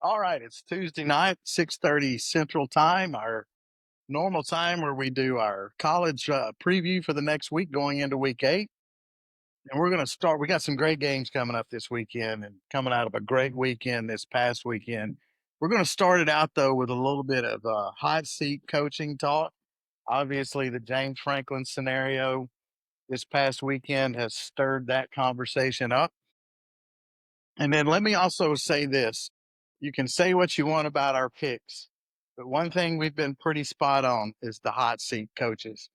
All right, it's Tuesday night, 6:30 Central Time, our normal time where we do our college preview for the next week going into week 8. And we're going to start. We got some great games coming up this weekend and coming out of a great weekend this past weekend. We're going to start it out, though, with a little bit of hot seat coaching talk. Obviously, the James Franklin scenario this past weekend has stirred that conversation up. And then let me also say this. You can say what you want about our picks, but one thing we've been pretty spot on is the hot seat coaches.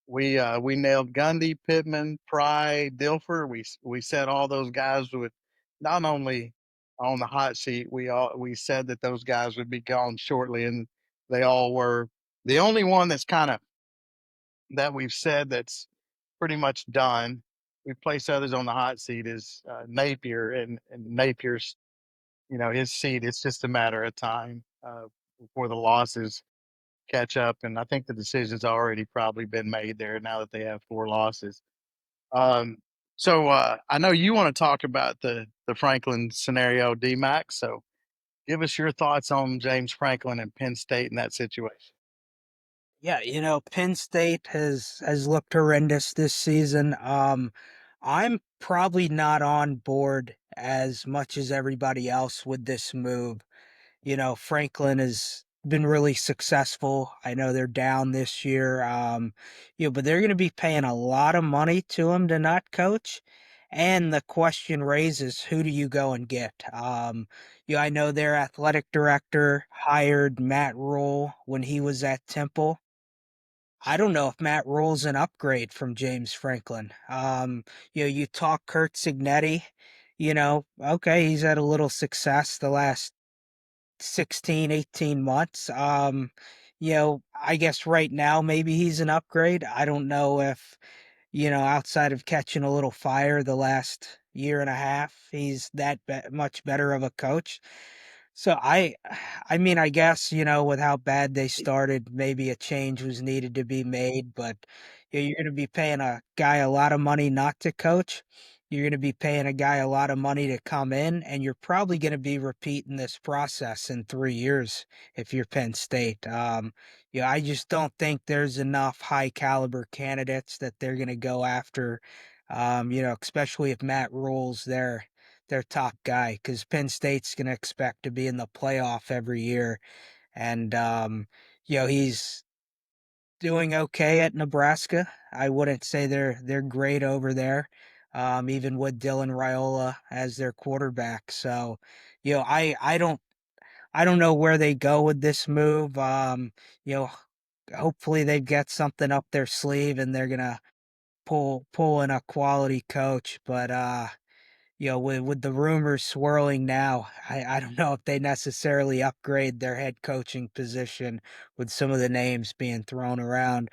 We nailed Gundy, Pittman, Pry, Dilfer. We said all those guys would not only on the hot seat, we said that those guys would be gone shortly, and they all were. The only one that's kind of that we've said that's pretty much done. We've placed others on the hot seat is Napier, and Napier's his seat. It's just a matter of time before the losses catch up, and I think the decision's already probably been made there now that they have 4 losses. Um, so I know you want to talk about the Franklin scenario, D-Max. So give us your thoughts on James Franklin and Penn State in that situation. Yeah, Penn State has looked horrendous this season. I'm probably not on board as much as everybody else with this move. Franklin has been really successful. I know they're down this year. But they're going to be paying a lot of money to him to not coach. And the question raises, who do you go and get? I know their athletic director hired Matt Rule when he was at Temple. I don't know if Matt Rule's an upgrade from James Franklin. You talk Kurt Signetti, okay, he's had a little success the last 16, 18 months. I guess right now maybe he's an upgrade. I don't know if, outside of catching a little fire the last year and a half, he's that much better of a coach. So I mean, I guess, with how bad they started, maybe a change was needed to be made, but you're going to be paying a guy a lot of money not to coach. You're going to be paying a guy a lot of money to come in, and you're probably going to be repeating this process in 3 years if you're Penn State. I just don't think there's enough high caliber candidates that they're going to go after. Especially if Matt Rule's their top guy, because Penn State's going to expect to be in the playoff every year. And, he's doing okay at Nebraska. I wouldn't say they're great over there, even with Dylan Raiola as their quarterback. So, I don't know where they go with this move. You know, hopefully they get something up their sleeve and they're gonna pull in a quality coach. But with the rumors swirling now, I don't know if they necessarily upgrade their head coaching position with some of the names being thrown around.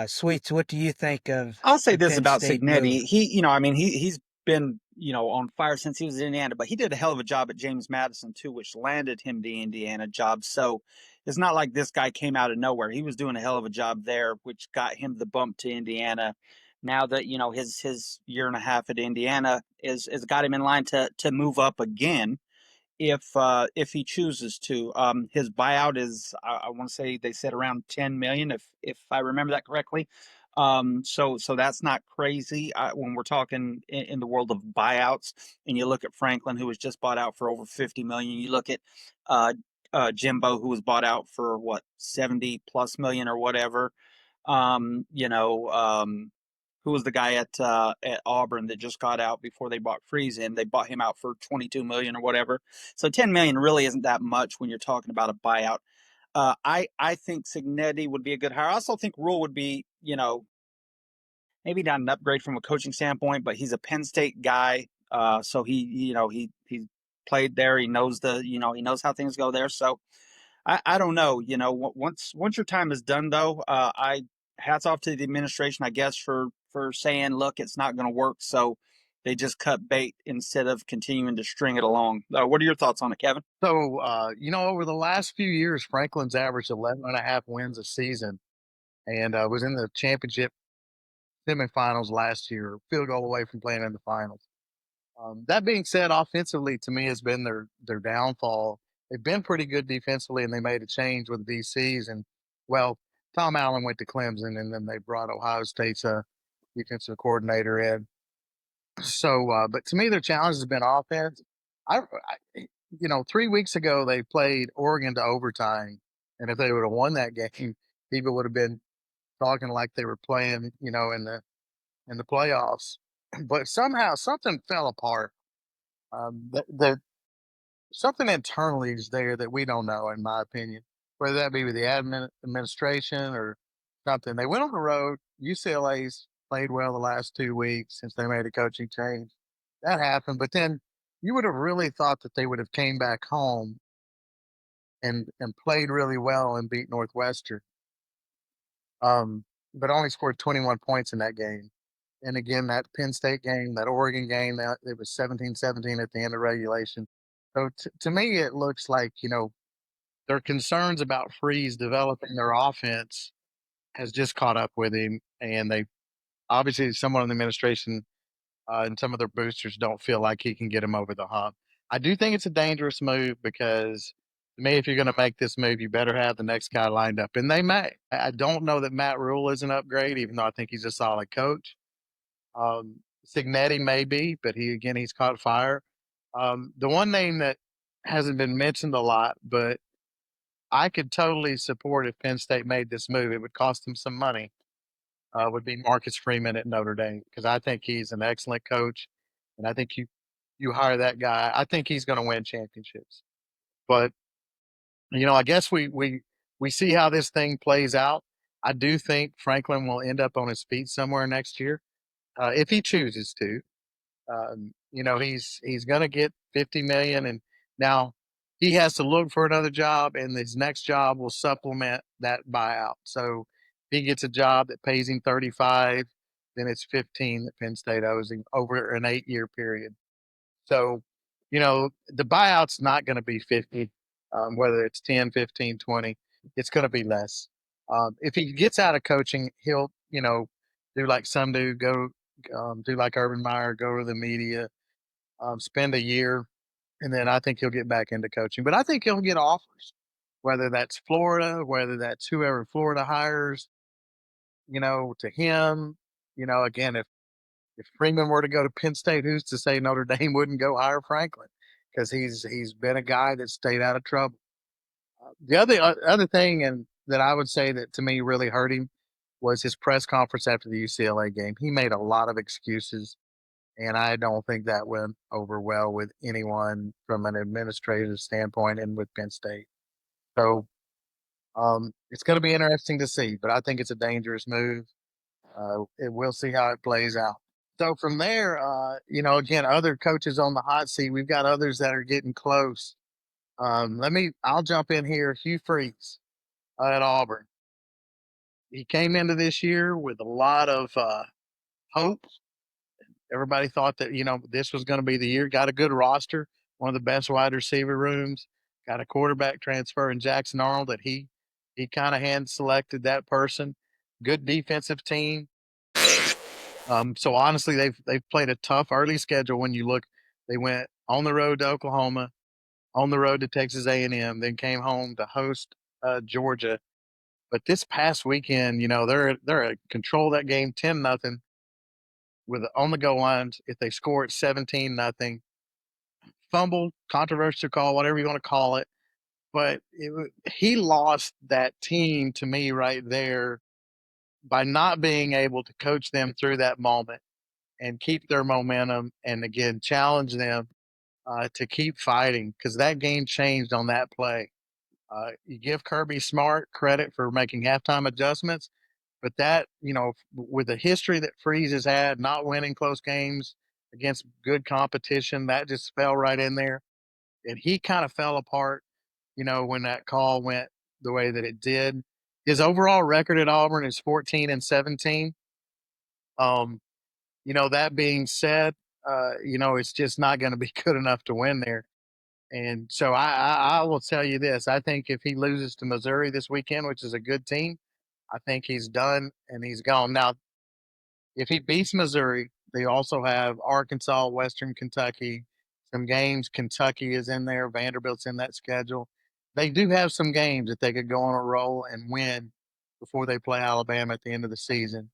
Sweets, what do you think of I'll say the this Penn about State move? Signetti. He's been, on fire since he was in Indiana, but he did a hell of a job at James Madison too, which landed him the Indiana job. So it's not like this guy came out of nowhere. He was doing a hell of a job there, which got him the bump to Indiana. Now that, his year and a half at Indiana is got him in line to move up again if he chooses to. His buyout is I want to say they said around 10 million if I remember that correctly. So that's not crazy when we're talking in the world of buyouts. And you look at Franklin, who was just bought out for over 50 million. You look at Jimbo, who was bought out for what 70 plus million or whatever. Um, you know, um, who was the guy at Auburn that just got out before they bought Freeze in. They bought him out for 22 million or whatever. So 10 million really isn't that much when you're talking about a buyout. I think Signetti would be a good hire. I also think Rule would be, maybe not an upgrade from a coaching standpoint, but he's a Penn State guy. So he played there. He knows he knows how things go there. So I don't know. Once your time is done, though, I hats off to the administration, I guess, for saying, look, it's not going to work. So they just cut bait instead of continuing to string it along. What are your thoughts on it, Kevin? So over the last few years, Franklin's averaged 11 and a half wins a season and was in the championship semifinals last year, field goal away from playing in the finals. That being said, offensively to me has been their downfall. they've been pretty good defensively, and they made a change with DCs. And well, Tom Allen went to Clemson, and then they brought Ohio State's defensive coordinator in. So, but to me, their challenge has been offense. You know, 3 weeks ago they played Oregon to overtime, and if they would have won that game, people would have been talking like they were playing, you know, in the playoffs. But somehow something fell apart. The something internally is there that we don't know, in my opinion, whether that be with the administration or something. They went on the road. UCLA's played well the last 2 weeks since they made a coaching change. That happened, but then you would have really thought that they would have came back home and played really well and beat Northwestern. But only scored 21 points in that game. And again, that Penn State game, that Oregon game, that it was 17-17 at the end of regulation. So to me, it looks like, you know, their concerns about Freeze developing their offense has just caught up with him. And they obviously, someone in the administration and some of their boosters don't feel like he can get him over the hump. I do think it's a dangerous move because to me, if you're going to make this move, you better have the next guy lined up. And they may. I don't know that Matt Rule is an upgrade, even though I think he's a solid coach. Signetti may be, but he's caught fire. The one name that hasn't been mentioned a lot, but I could totally support if Penn State made this move. It would cost them some money. Would be Marcus Freeman at Notre Dame because I think he's an excellent coach, and I think you hire that guy. I think he's going to win championships. But you know, I guess we see how this thing plays out. I do think Franklin will end up on his feet somewhere next year if he chooses to. You know, he's going to get 50 million, and now he has to look for another job, and his next job will supplement that buyout. So if he gets a job that pays him 35, then it's 15 that Penn State owes him over an 8-year period. So, you know, the buyout's not going to be 50, whether it's 10, 15, 20, it's going to be less. If he gets out of coaching, he'll, you know, do like some do, go do like Urban Meyer, go to the media, spend a year, and then I think he'll get back into coaching. But I think he'll get offers, whether that's Florida, whether that's whoever Florida hires, you know, to him. You know, again, if Freeman were to go to Penn State, who's to say Notre Dame wouldn't go hire Franklin? Because he's been a guy that stayed out of trouble. The other thing, and that I would say that to me really hurt him, was his press conference after the UCLA game. He made a lot of excuses, and I don't think that went over well with anyone from an administrative standpoint and with Penn State. So it's going to be interesting to see, but I think it's a dangerous move. We'll see how it plays out. So from there, you know, again, other coaches on the hot seat. We've got others that are getting close. I'll jump in here. Hugh Freeze at Auburn. He came into this year with a lot of hope. Everybody thought that, you know, this was going to be the year. Got a good roster, one of the best wide receiver rooms. Got a quarterback transfer in Jackson Arnold that he kind of hand selected that person. Good defensive team. So honestly, they've played a tough early schedule. When you look, they went on the road to Oklahoma, on the road to Texas A&M, then came home to host Georgia. But this past weekend, you know, they're control that game 10-0 with on the goal lines. If they score at 17-0, fumble, controversial call, whatever you want to call it. But he lost that team to me right there by not being able to coach them through that moment and keep their momentum and again challenge them to keep fighting because that game changed on that play. You give Kirby Smart credit for making halftime adjustments, but that, you know, with the history that Freeze has had, not winning close games against good competition, that just fell right in there. And he kind of fell apart, you know, when that call went the way that it did. His overall record at Auburn is 14-17. Um, you know, that being said, you know, it's just not going to be good enough to win there. And so I will tell you this: I think if he loses to Missouri this weekend, which is a good team, I think he's done and he's gone. Now, if he beats Missouri, they also have Arkansas, Western Kentucky, some games. Kentucky is in there. Vanderbilt's in that schedule. They do have some games that they could go on a roll and win before they play Alabama at the end of the season.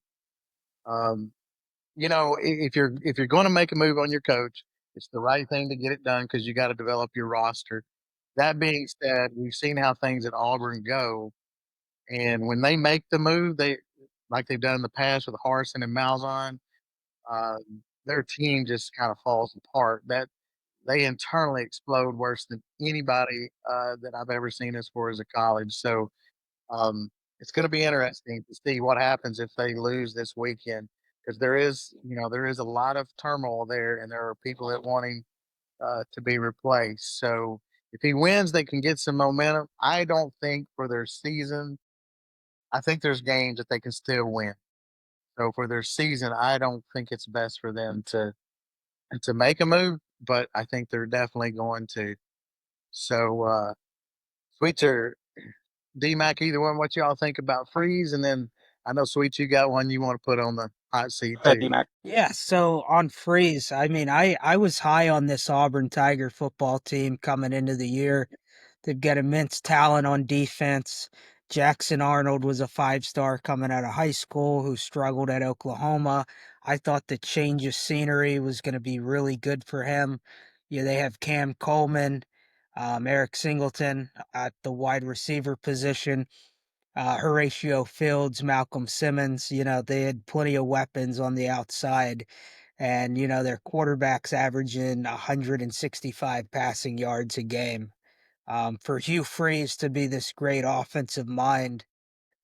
Um, if you're going to make a move on your coach, it's the right thing to get it done because you got to develop your roster. That being said, we've seen how things at Auburn go, and when they make the move, they like they've done in the past with Harsin and Malzahn, uh, their team just kind of falls apart. That they internally explode worse than anybody that I've ever seen as far as a college. So um, it's going to be interesting to see what happens if they lose this weekend because there is a lot of turmoil there, and there are people that wanting to be replaced. So if he wins, they can get some momentum. I don't think for their season. I think there's games that they can still win. So for their season, I don't think it's best for them to make a move, but I think they're definitely going to. So Sweetser, D-Mac, either one, what y'all think about Freeze? And then I know, Sweet, you got one you want to put on the hot seat Go ahead, too. D-Mac. Yeah, so on Freeze, I mean, I was high on this Auburn Tiger football team coming into the year. They've got immense talent on defense. Jackson Arnold was a five-star coming out of high school who struggled at Oklahoma. I thought the change of scenery was going to be really good for him. Yeah, they have Cam Coleman, Eric Singleton at the wide receiver position, Horatio Fields, Malcolm Simmons. They had plenty of weapons on the outside. And, their quarterback's averaging 165 passing yards a game. For Hugh Freeze to be this great offensive mind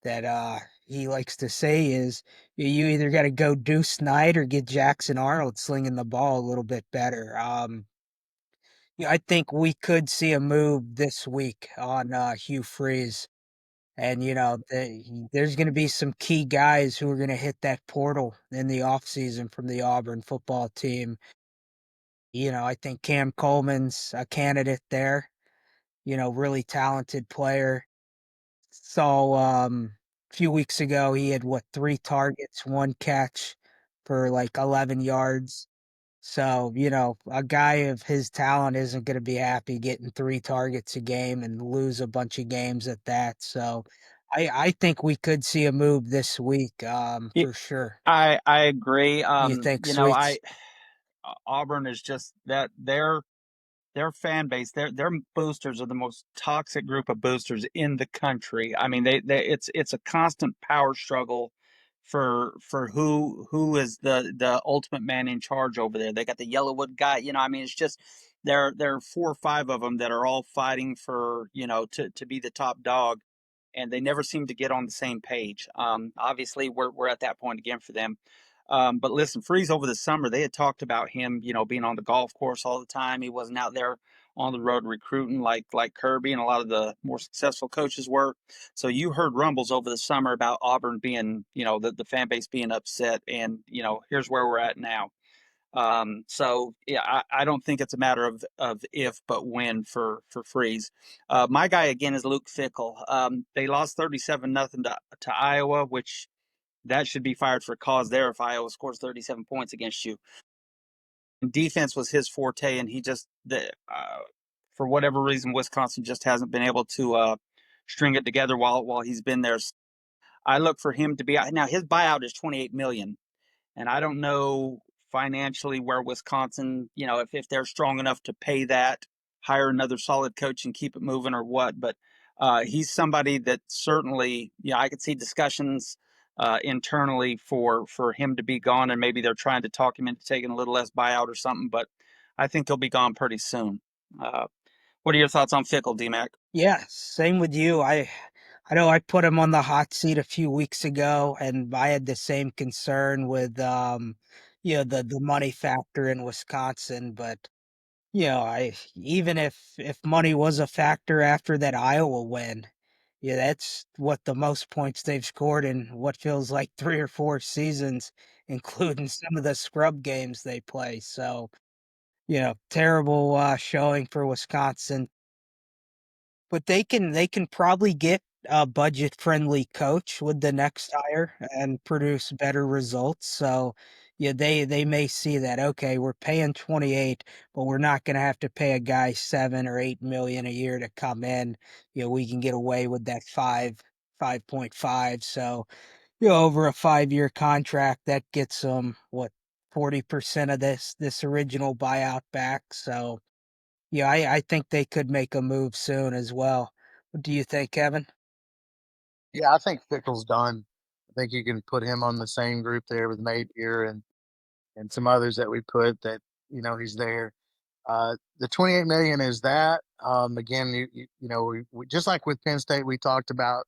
that he likes to say is you either got to go Deuce Knight or get Jackson Arnold slinging the ball a little bit better. Yeah, I think we could see a move this week on Hugh Freeze. And, there's going to be some key guys who are going to hit that portal in the offseason from the Auburn football team. I think Cam Coleman's a candidate there, really talented player. So, a few weeks ago, he had what, 3 targets, 1 catch for like 11 yards. So, a guy of his talent isn't going to be happy getting 3 targets a game and lose a bunch of games at that. So, I think we could see a move this week, Yeah, for sure. I agree. You think, Sweets? Auburn is just that their fan base, their boosters are the most toxic group of boosters in the country. I mean, they it's a constant power struggle for who is the ultimate man in charge over there. They got the Yellowwood guy, I mean, it's just there are 4 or 5 of them that are all fighting for, to be the top dog, and they never seem to get on the same page. Obviously, we're at that point again for them. But listen, Freeze over the summer, they had talked about him, being on the golf course all the time. He wasn't out there on the road recruiting like Kirby and a lot of the more successful coaches were. So you heard rumbles over the summer about Auburn being, the fan base being upset, and here's where we're at now. So yeah, I don't think it's a matter of if but when for Freeze. My guy again is Luke Fickle. They lost 37-0 to Iowa, which that should be fired for cause there if Iowa scores 37 points against you. And defense was his forte, and he just for whatever reason Wisconsin just hasn't been able to string it together while he's been there. I look for him to be now. His buyout is 28 million. And I don't know financially where Wisconsin, if they're strong enough to pay that, hire another solid coach and keep it moving or what. But he's somebody that certainly, I could see discussions internally for him to be gone, and maybe they're trying to talk him into taking a little less buyout or something. But I think he'll be gone pretty soon. Uh, what are your thoughts on Fickle, DMAC? Yeah, same with you. I know I put him on the hot seat a few weeks ago, and I had the same concern with the money factor in Wisconsin. But I even if money was a factor after that Iowa win, yeah, that's what the most points they've scored in what feels like 3 or 4 seasons, including some of the scrub games they play. So, terrible showing for Wisconsin. But they can probably get a budget-friendly coach with the next hire and produce better results. So, yeah, they may see that, okay, we're paying 28, but we're not going to have to pay a guy 7 or 8 million a year to come in. We can get away with that 5.5. So, over a 5-year contract, that gets them what, 40% of this original buyout back. So, yeah, I think they could make a move soon as well. What do you think, Kevin? Yeah, I think Fickle's done. I think you can put him on the same group there with Nate here and some others that we put that he's there. The 28 million is that. Again, we just like with Penn State, we talked about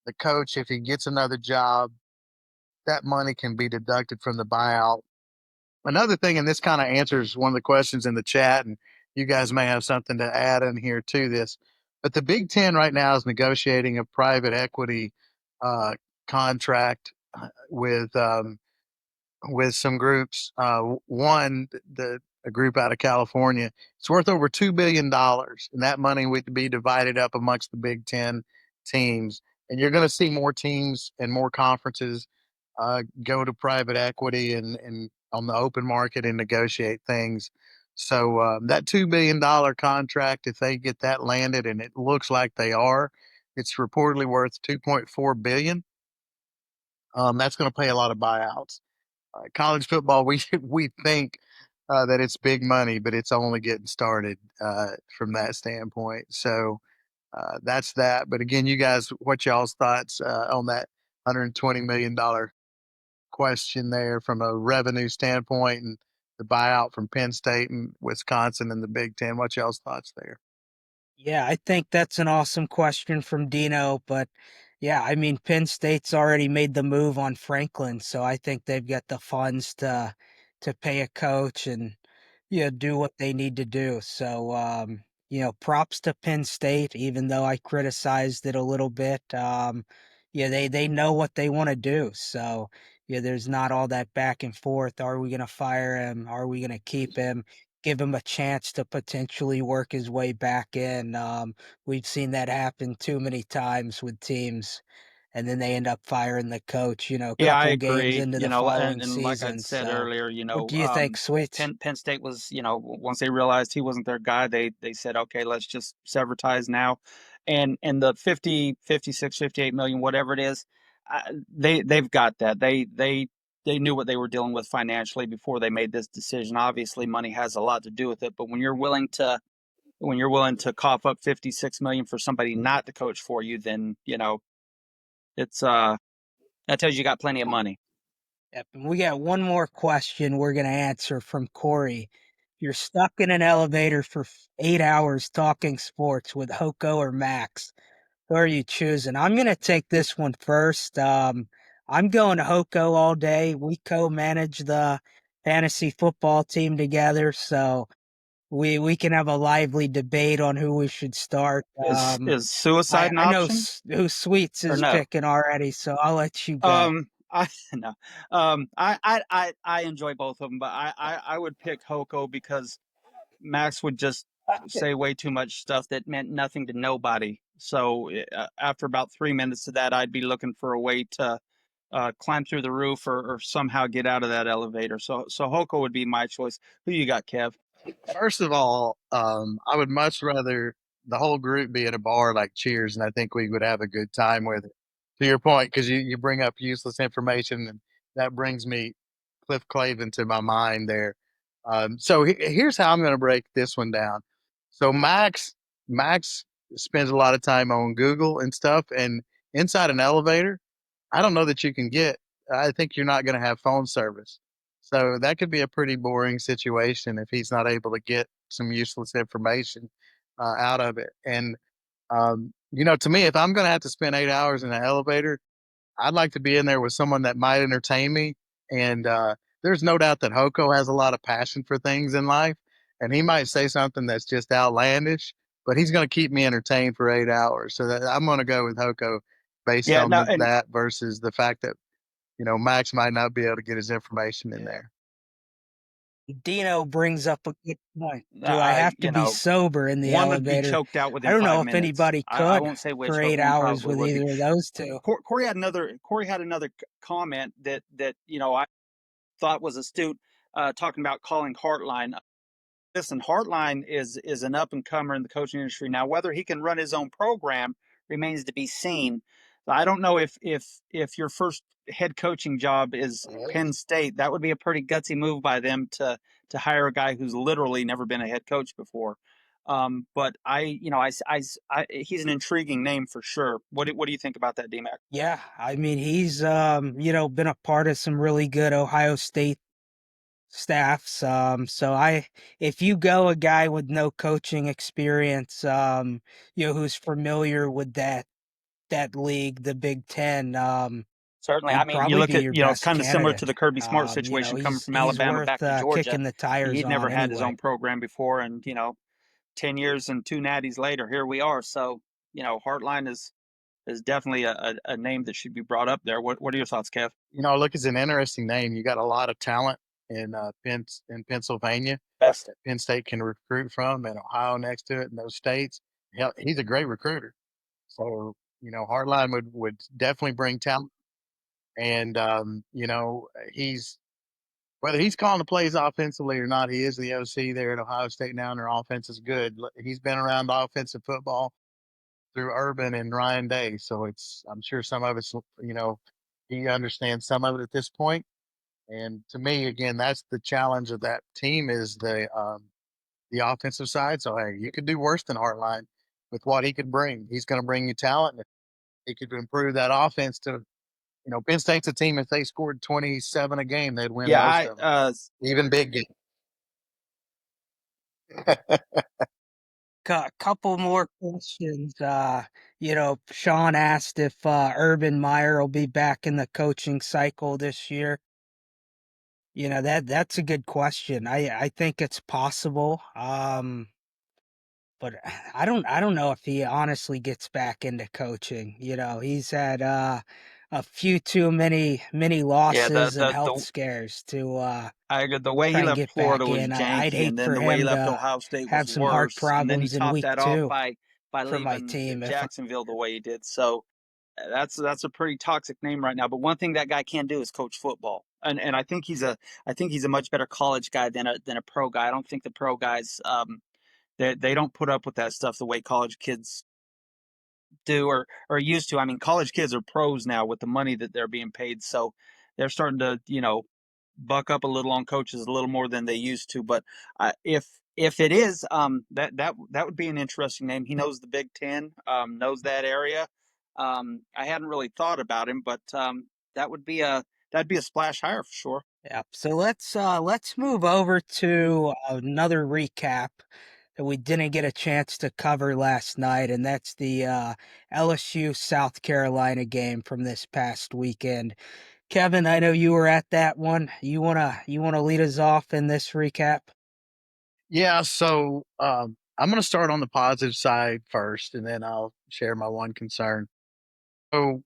the coach. If he gets another job, that money can be deducted from the buyout. Another thing, and this kind of answers one of the questions in the chat, and you guys may have something to add in here to this. But the Big Ten right now is negotiating a private equity uh, contract with some groups. One, a group out of California, it's worth over $2 billion, and that money would be divided up amongst the Big Ten teams. And you're going to see more teams and more conferences go to private equity and on the open market and negotiate things. So that $2 billion contract, if they get that landed, and it looks like they are, it's reportedly worth 2.4 billion. That's going to pay a lot of buyouts. College football, we we think that it's big money, but it's only getting started from that standpoint. So that's that. But again, you guys, what y'all's thoughts on that $120 million question there from a revenue standpoint and the buyout from Penn State and Wisconsin and the Big Ten? What y'all's thoughts there? Yeah, I think that's an awesome question from Dino, but yeah, I mean, Penn State's already made the move on Franklin, so I think they've got the funds to pay a coach and do what they need to do. So props to Penn State, even though I criticized it a little bit. Yeah, they know what they want to do. So yeah, there's not all that back and forth. Are we gonna fire him? Are we gonna keep him? Give him a chance to potentially work his way back in. We've seen that happen too many times with teams, and then they end up firing the coach, a Yeah, I couple games agree. into the following And like I season. said So, earlier, what do you think, Sweets? Penn State was, once they realized he wasn't their guy, they said, okay, let's just sever ties now. And the 50, 56, 58 million, whatever it is, they've got that. They knew what they were dealing with financially before they made this decision. Obviously, money has a lot to do with it, but when you're willing to cough up 56 million for somebody not to coach for you, then it's that tells you got plenty of money. Yep. And we got one more question we're going to answer from Corey. You're stuck in an elevator for 8 hours talking sports with Hoko or Max. Who are you choosing? I'm going to take this one first. I'm going Hoko all day. We co-manage the fantasy football team together, so we can have a lively debate on who we should start. Is suicide I an I know option who Sweets or is no? picking already, so I'll let you go. I no. I enjoy both of them, but I would pick Hoko because Max would just say way too much stuff that meant nothing to nobody. So after about 3 minutes of that, I'd be looking for a way to climb through the roof or somehow get out of that elevator. So Hoko would be my choice. Who you got, Kev? First of all, I would much rather the whole group be at a bar like Cheers, and I think we would have a good time with it. To your point, because you bring up useless information, and that brings me Cliff Clavin to my mind there. So here's how I'm going to break this one down. So Max spends a lot of time on Google and stuff, and inside an elevator, I don't know that you can get. I think you're not going to have phone service. So that could be a pretty boring situation if he's not able to get some useless information out of it. And to me, if I'm going to have to spend 8 hours in an elevator, I'd like to be in there with someone that might entertain me. And there's no doubt that Hoko has a lot of passion for things in life, and he might say something that's just outlandish, but he's going to keep me entertained for 8 hours. So I'm going to go with Hoko based Yeah, on no, and that versus the fact that Max might not be able to get his information in yeah, there. Dino brings up a good point. Do I I have to be sober in the one would be elevator? choked out I within don't know five if minutes. anybody I could won't say for which, but eight one hours probably with would be. either of those two. Corey had another comment that thought was astute, talking about calling Hartline. Listen, Hartline is an up and comer in the coaching industry now. Whether he can run his own program remains to be seen. I don't know if your first head coaching job is Penn State, that would be a pretty gutsy move by them to hire a guy who's literally never been a head coach before. But he's an intriguing name for sure. What do you think about that, DMAC? Yeah, I mean, he's been a part of some really good Ohio State staffs. If you go a guy with no coaching experience, who's familiar with that league, the Big Ten, Certainly. I he'd mean, you probably look be at, your it's best kind of similar to candidate. the Kirby Smart situation coming from He's Alabama worth back to Georgia. kicking the tires He'd on never had his anyway. own program before, and 10 years and two natties later, here we are. So, Hartline is definitely a name that should be brought up there. What are your thoughts, Kev? Look, it's an interesting name. You got a lot of talent in Pennsylvania Best. that Penn State can recruit from, and Ohio next to it, and those states. Hell, he's a great recruiter. So Hartline would definitely bring talent, and he's whether he's calling the plays offensively or not, he is the OC there at Ohio State now, and their offense is good. He's been around offensive football through Urban and Ryan Day, so I'm sure some of it's he understands some of it at this point. And to me, again, that's the challenge of that team is the offensive side. So hey, you could do worse than Hartline with what he could bring. He's going to bring you talent. And if he could improve that offense to, Penn State's a team. If they scored 27 a game, they'd win Yeah, most of them, even big games. Couple more questions. Sean asked if Urban Meyer will be back in the coaching cycle this year. That's a good question. I think it's possible. But I don't know if he honestly gets back into coaching. He's had a few too many yeah. losses and health scares to The way he try and left get Florida back was in. I'd janky, hate and then for the way he him left to Ohio State was have some heart worse. And then he problems in topped week that off two by for my leaving team. If Jacksonville the way he did. So that's a pretty toxic name right now. But one thing that guy can do is coach football, and I think he's a much better college guy than a pro guy. I don't think the pro guys they don't put up with that stuff the way college kids do or used to. I mean, college kids are pros now with the money that they're being paid, so they're starting to buck up a little on coaches a little more than they used to. But if it is that would be an interesting name. He knows the Big Ten, knows that area. I hadn't really thought about him, but that would be a that'd be a splash hire for sure. Yep. So let's move over to another recap that we didn't get a chance to cover last night, and that's the LSU South Carolina game from this past weekend. Kevin, I know you were at that one. You wanna lead us off in this recap? Yeah. So I'm going to start on the positive side first, and then I'll share my one concern. So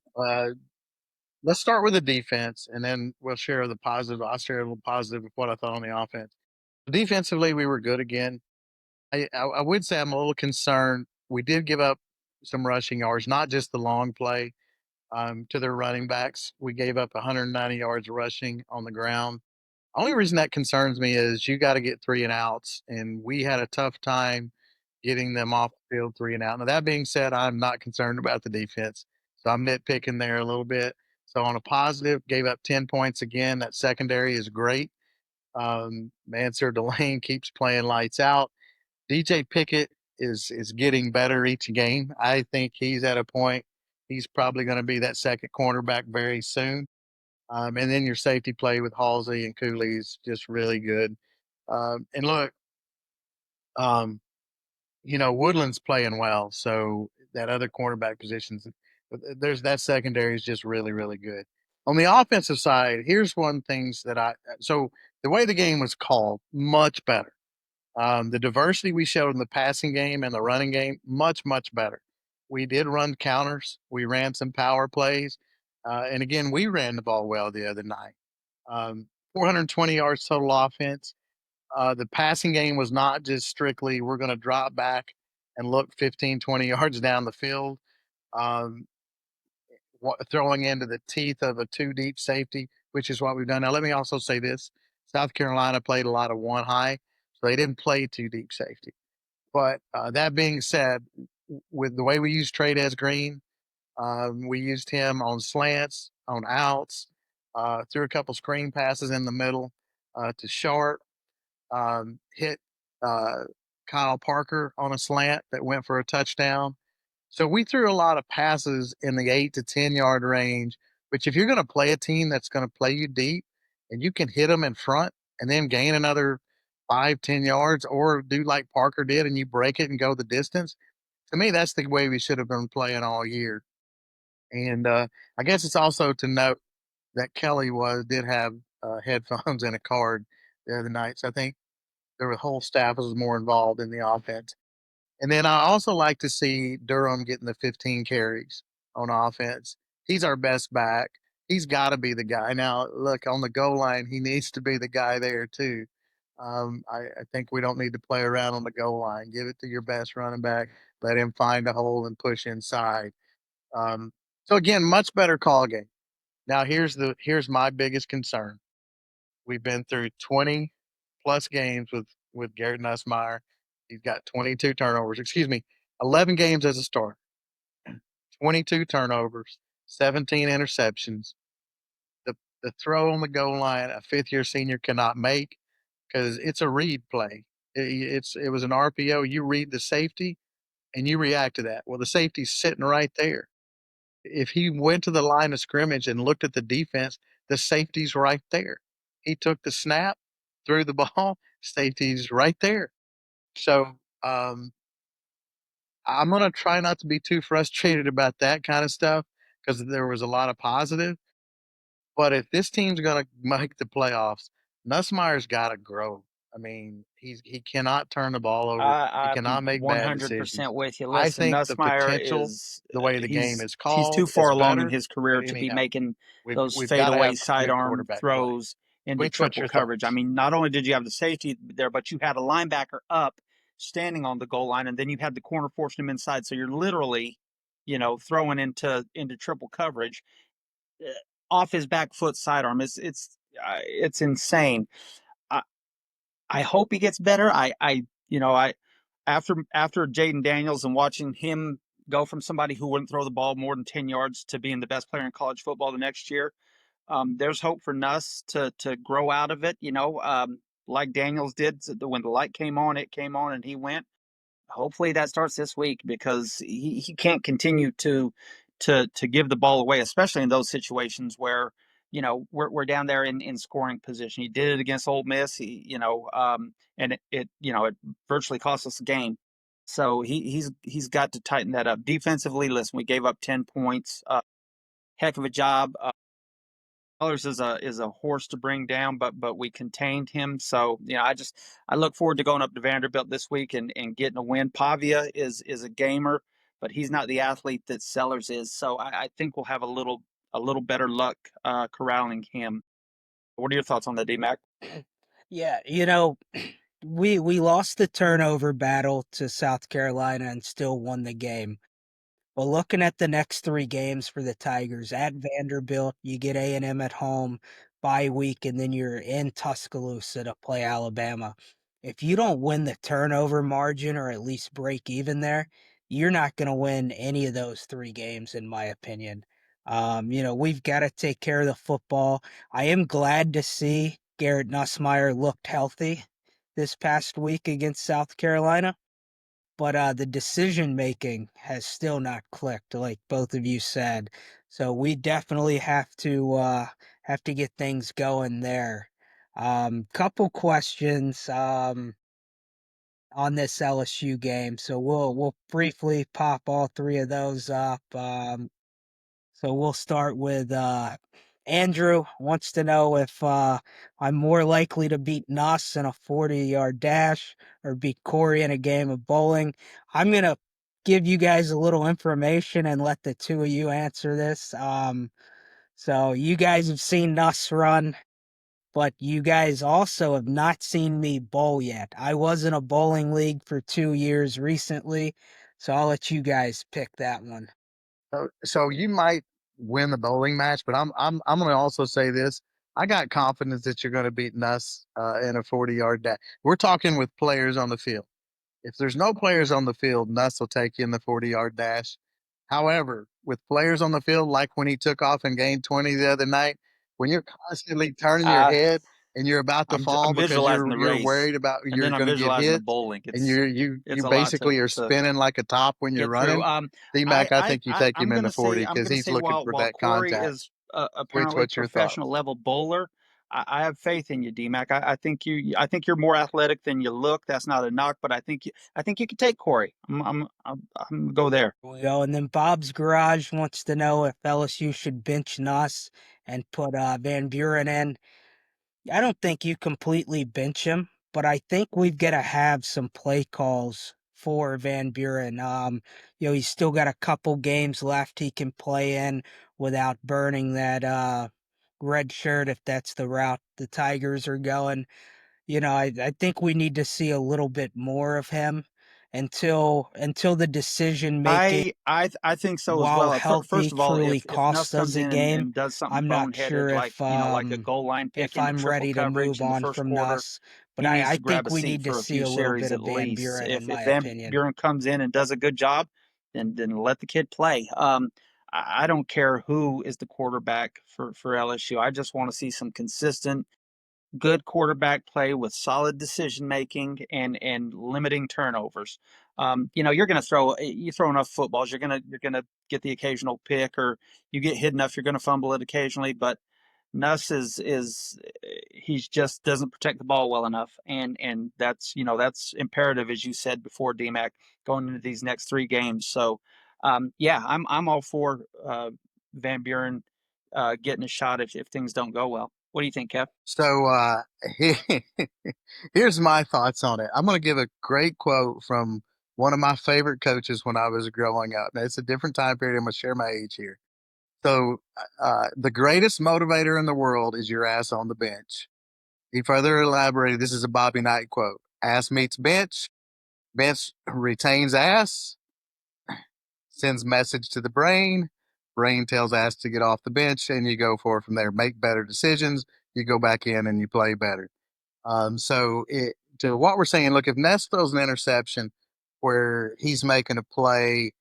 let's start with the defense, and then we'll share the positive. I'll share a little positive of what I thought on the offense. Defensively, we were good again. I would say I'm a little concerned. We did give up some rushing yards, not just the long play to their running backs. We gave up 190 yards rushing on the ground. Only reason that concerns me is you got to get 3 and outs, and we had a tough time getting them off the field 3 and out. Now that being said, I'm not concerned about the defense, so I'm nitpicking there a little bit. So on a positive, gave up 10 points again. That secondary is great. Mansur Delane keeps playing lights out. DJ Pickett is getting better each game. I think he's at a point he's probably going to be that second cornerback very soon. And then your safety play with Halsey and Cooley is just really good. And look, um, Woodland's playing well, so that other cornerback positions, there's that secondary is just really, really good. On the offensive side, here's one things that so the way the game was called, much better. The diversity we showed in the passing game and the running game, much, much better. We did run counters. We ran some power plays. And again, we ran the ball well the other night. 420 yards total offense. The passing game was not just strictly, we're going to drop back and look 15, 20 yards down the field, um, throwing into the teeth of a two deep safety, which is what we've done. Now, let me also say this: South Carolina played a lot of one high, so they didn't play two deep safety. But that being said, with the way we use Trades Green, we used him on slants, on outs, threw a couple screen passes in the middle to Sharp, hit Kyle Parker on a slant that went for a touchdown. So we threw a lot of passes in the 8 to 10 yard range, which if you're going to play a team that's going to play you deep and you can hit them in front and then gain another 5, 10 yards or do like Parker did and you break it and go the distance, to me, that's the way we should have been playing all year. And I guess it's also to note that Kelly did have headphones and a card the other night. So I think the whole staff was more involved in the offense. And then I also like to see Durham getting the 15 carries on offense. He's our best back. He's got to be the guy. Now, look, on the goal line, he needs to be the guy there too. I think we don't need to play around on the goal line. Give it to your best running back. Let him find a hole and push inside. Um, so again, much better call game. Now here's my biggest concern. We've been through 20 plus games with Garrett Nussmeier. He's got 22 turnovers. Excuse me, 11 games as a starter, 22 turnovers, 17 interceptions. The throw on the goal line, a fifth year senior cannot make because it's a read play. It was an RPO. You read the safety and you react to that. Well, the safety's sitting right there. If he went to the line of scrimmage and looked at the defense, the safety's right there. He took the snap, threw the ball, safety's right there. So I'm gonna try not to be too frustrated about that kind of stuff because there was a lot of positive. But if this team's gonna make the playoffs, Nussmeier's got to grow. I mean, he cannot turn the ball over. He I'm cannot make bad 100% decisions. with you. I Listen, think the Nussmeier potential, is the way the game is he's too called, far is along in better. his career But to be anyhow, making those we've got to fadeaway have good sidearm quarterback play. throws into Twitch, what's triple your coverage. I thoughts? mean, not only did you have the safety there, but you had a linebacker up standing on the goal line, and then you had the corner forcing him inside. So you're literally, throwing into triple coverage uh, off his back foot sidearm. It's insane. I, I hope he gets better. I after Jaden Daniels and watching him go from somebody who wouldn't throw the ball more than 10 yards to being the best player in college football the next year, there's hope for Nuss to grow out of it. Like Daniels did when the light came on, it came on and he went. Hopefully that starts this week because he can't continue to give the ball away, especially in those situations where we're down there in scoring position. He did it against Ole Miss. And it virtually cost us the game. So he's got to tighten that up defensively. Listen, we gave up 10 points. Heck of a job. Sellers is a horse to bring down, but we contained him. So I look forward to going up to Vanderbilt this week and getting a win. Pavia is a gamer, but he's not the athlete that Sellers is. So I think we'll have a little better luck corralling him. What are your thoughts on that, D-Mac? Yeah, we lost the turnover battle to South Carolina and still won the game. Well, looking at the next 3 games for the Tigers, at Vanderbilt, you get A&M at home, bye week, and then you're in Tuscaloosa to play Alabama. If you don't win the turnover margin or at least break even there, you're not going to win any of those 3 games, in my opinion. We've got to take care of the football. I am glad to see Garrett Nussmeier looked healthy this past week against South Carolina. But the decision making has still not clicked, like both of you said. So we definitely have to get things going there. Couple questions on this LSU game. So we'll briefly pop all 3 of those up. So we'll start with Andrew wants to know if I'm more likely to beat Nuss in a 40-yard dash or beat Corey in a game of bowling. I'm going to give you guys a little information and let the 2 of you answer this. So you guys have seen Nuss run, but you guys also have not seen me bowl yet. I was in a bowling league for 2 years recently, so I'll let you guys pick that one. So you might win the bowling match, but I'm going to also say this: I got confidence that you're going to beat Nuss in a 40-yard dash. We're talking with players on the field. If there's no players on the field, Nuss will take you in the 40-yard dash. However, with players on the field, like when he took off and gained 20 the other night, when you're constantly turning your Uh, head and you're about to fall I'm because visualizing the you're race, worried about and you're then I'm going to get visualizing the hit, bowling. and It's you a lot basically are to spinning like a top when you're get through. running. D-Mac, I think you take him in the 40 I'm because gonna he's say looking for while that Corey contact. is Which, apparently what's your professional thoughts? level bowler, I have faith in you, DMAC. I think you're more athletic than you look. That's not a knock, but I think you can take Corey. I'm gonna go there. We go. And then Bob's Garage wants to know if LSU should bench Nuss and put Van Buren in. I don't think you completely bench him, but I think we've got to have some play calls for Van Buren. He's still got a couple games left he can play in without burning that red shirt if that's the route the Tigers are going. I think we need to see a little bit more of him until the decision making I think so as while well. healthy First of all, truly if Nuss costs us comes a in game. and does something I'm not boneheaded, sure like like a goal line pick if into I'm triple ready to coverage move in the on first from quarter, Nuss, but he needs I to grab think a we seat need to for a see few a little series bit at of Van least. Buren, in my Van opinion. Buren comes in and does a good job, then let the kid play. I don't care who is the quarterback for LSU. I just want to see some consistent good quarterback play with solid decision making and limiting turnovers. You're going to you throw enough footballs, you're gonna get the occasional pick, or you get hit enough, you're going to fumble it occasionally. But Nuss is he just doesn't protect the ball well enough, and that's imperative, as you said before, DMAC, going into these next three games. So yeah, I'm all for Van Buren getting a shot if things don't go well. What do you think, Kev? So here's my thoughts on it. I'm going to give a great quote from one of my favorite coaches when I was growing up. Now, it's a different time period. I'm going to share my age here. So, the greatest motivator in the world is your ass on the bench. He further elaborated, this is a Bobby Knight quote: ass meets bench, bench retains ass, sends message to the brain, brain tells ass to get off the bench, and you go forward from there. Make better decisions. You go back in and you play better. To what we're saying, look, if Ness throws an interception where he's making a play,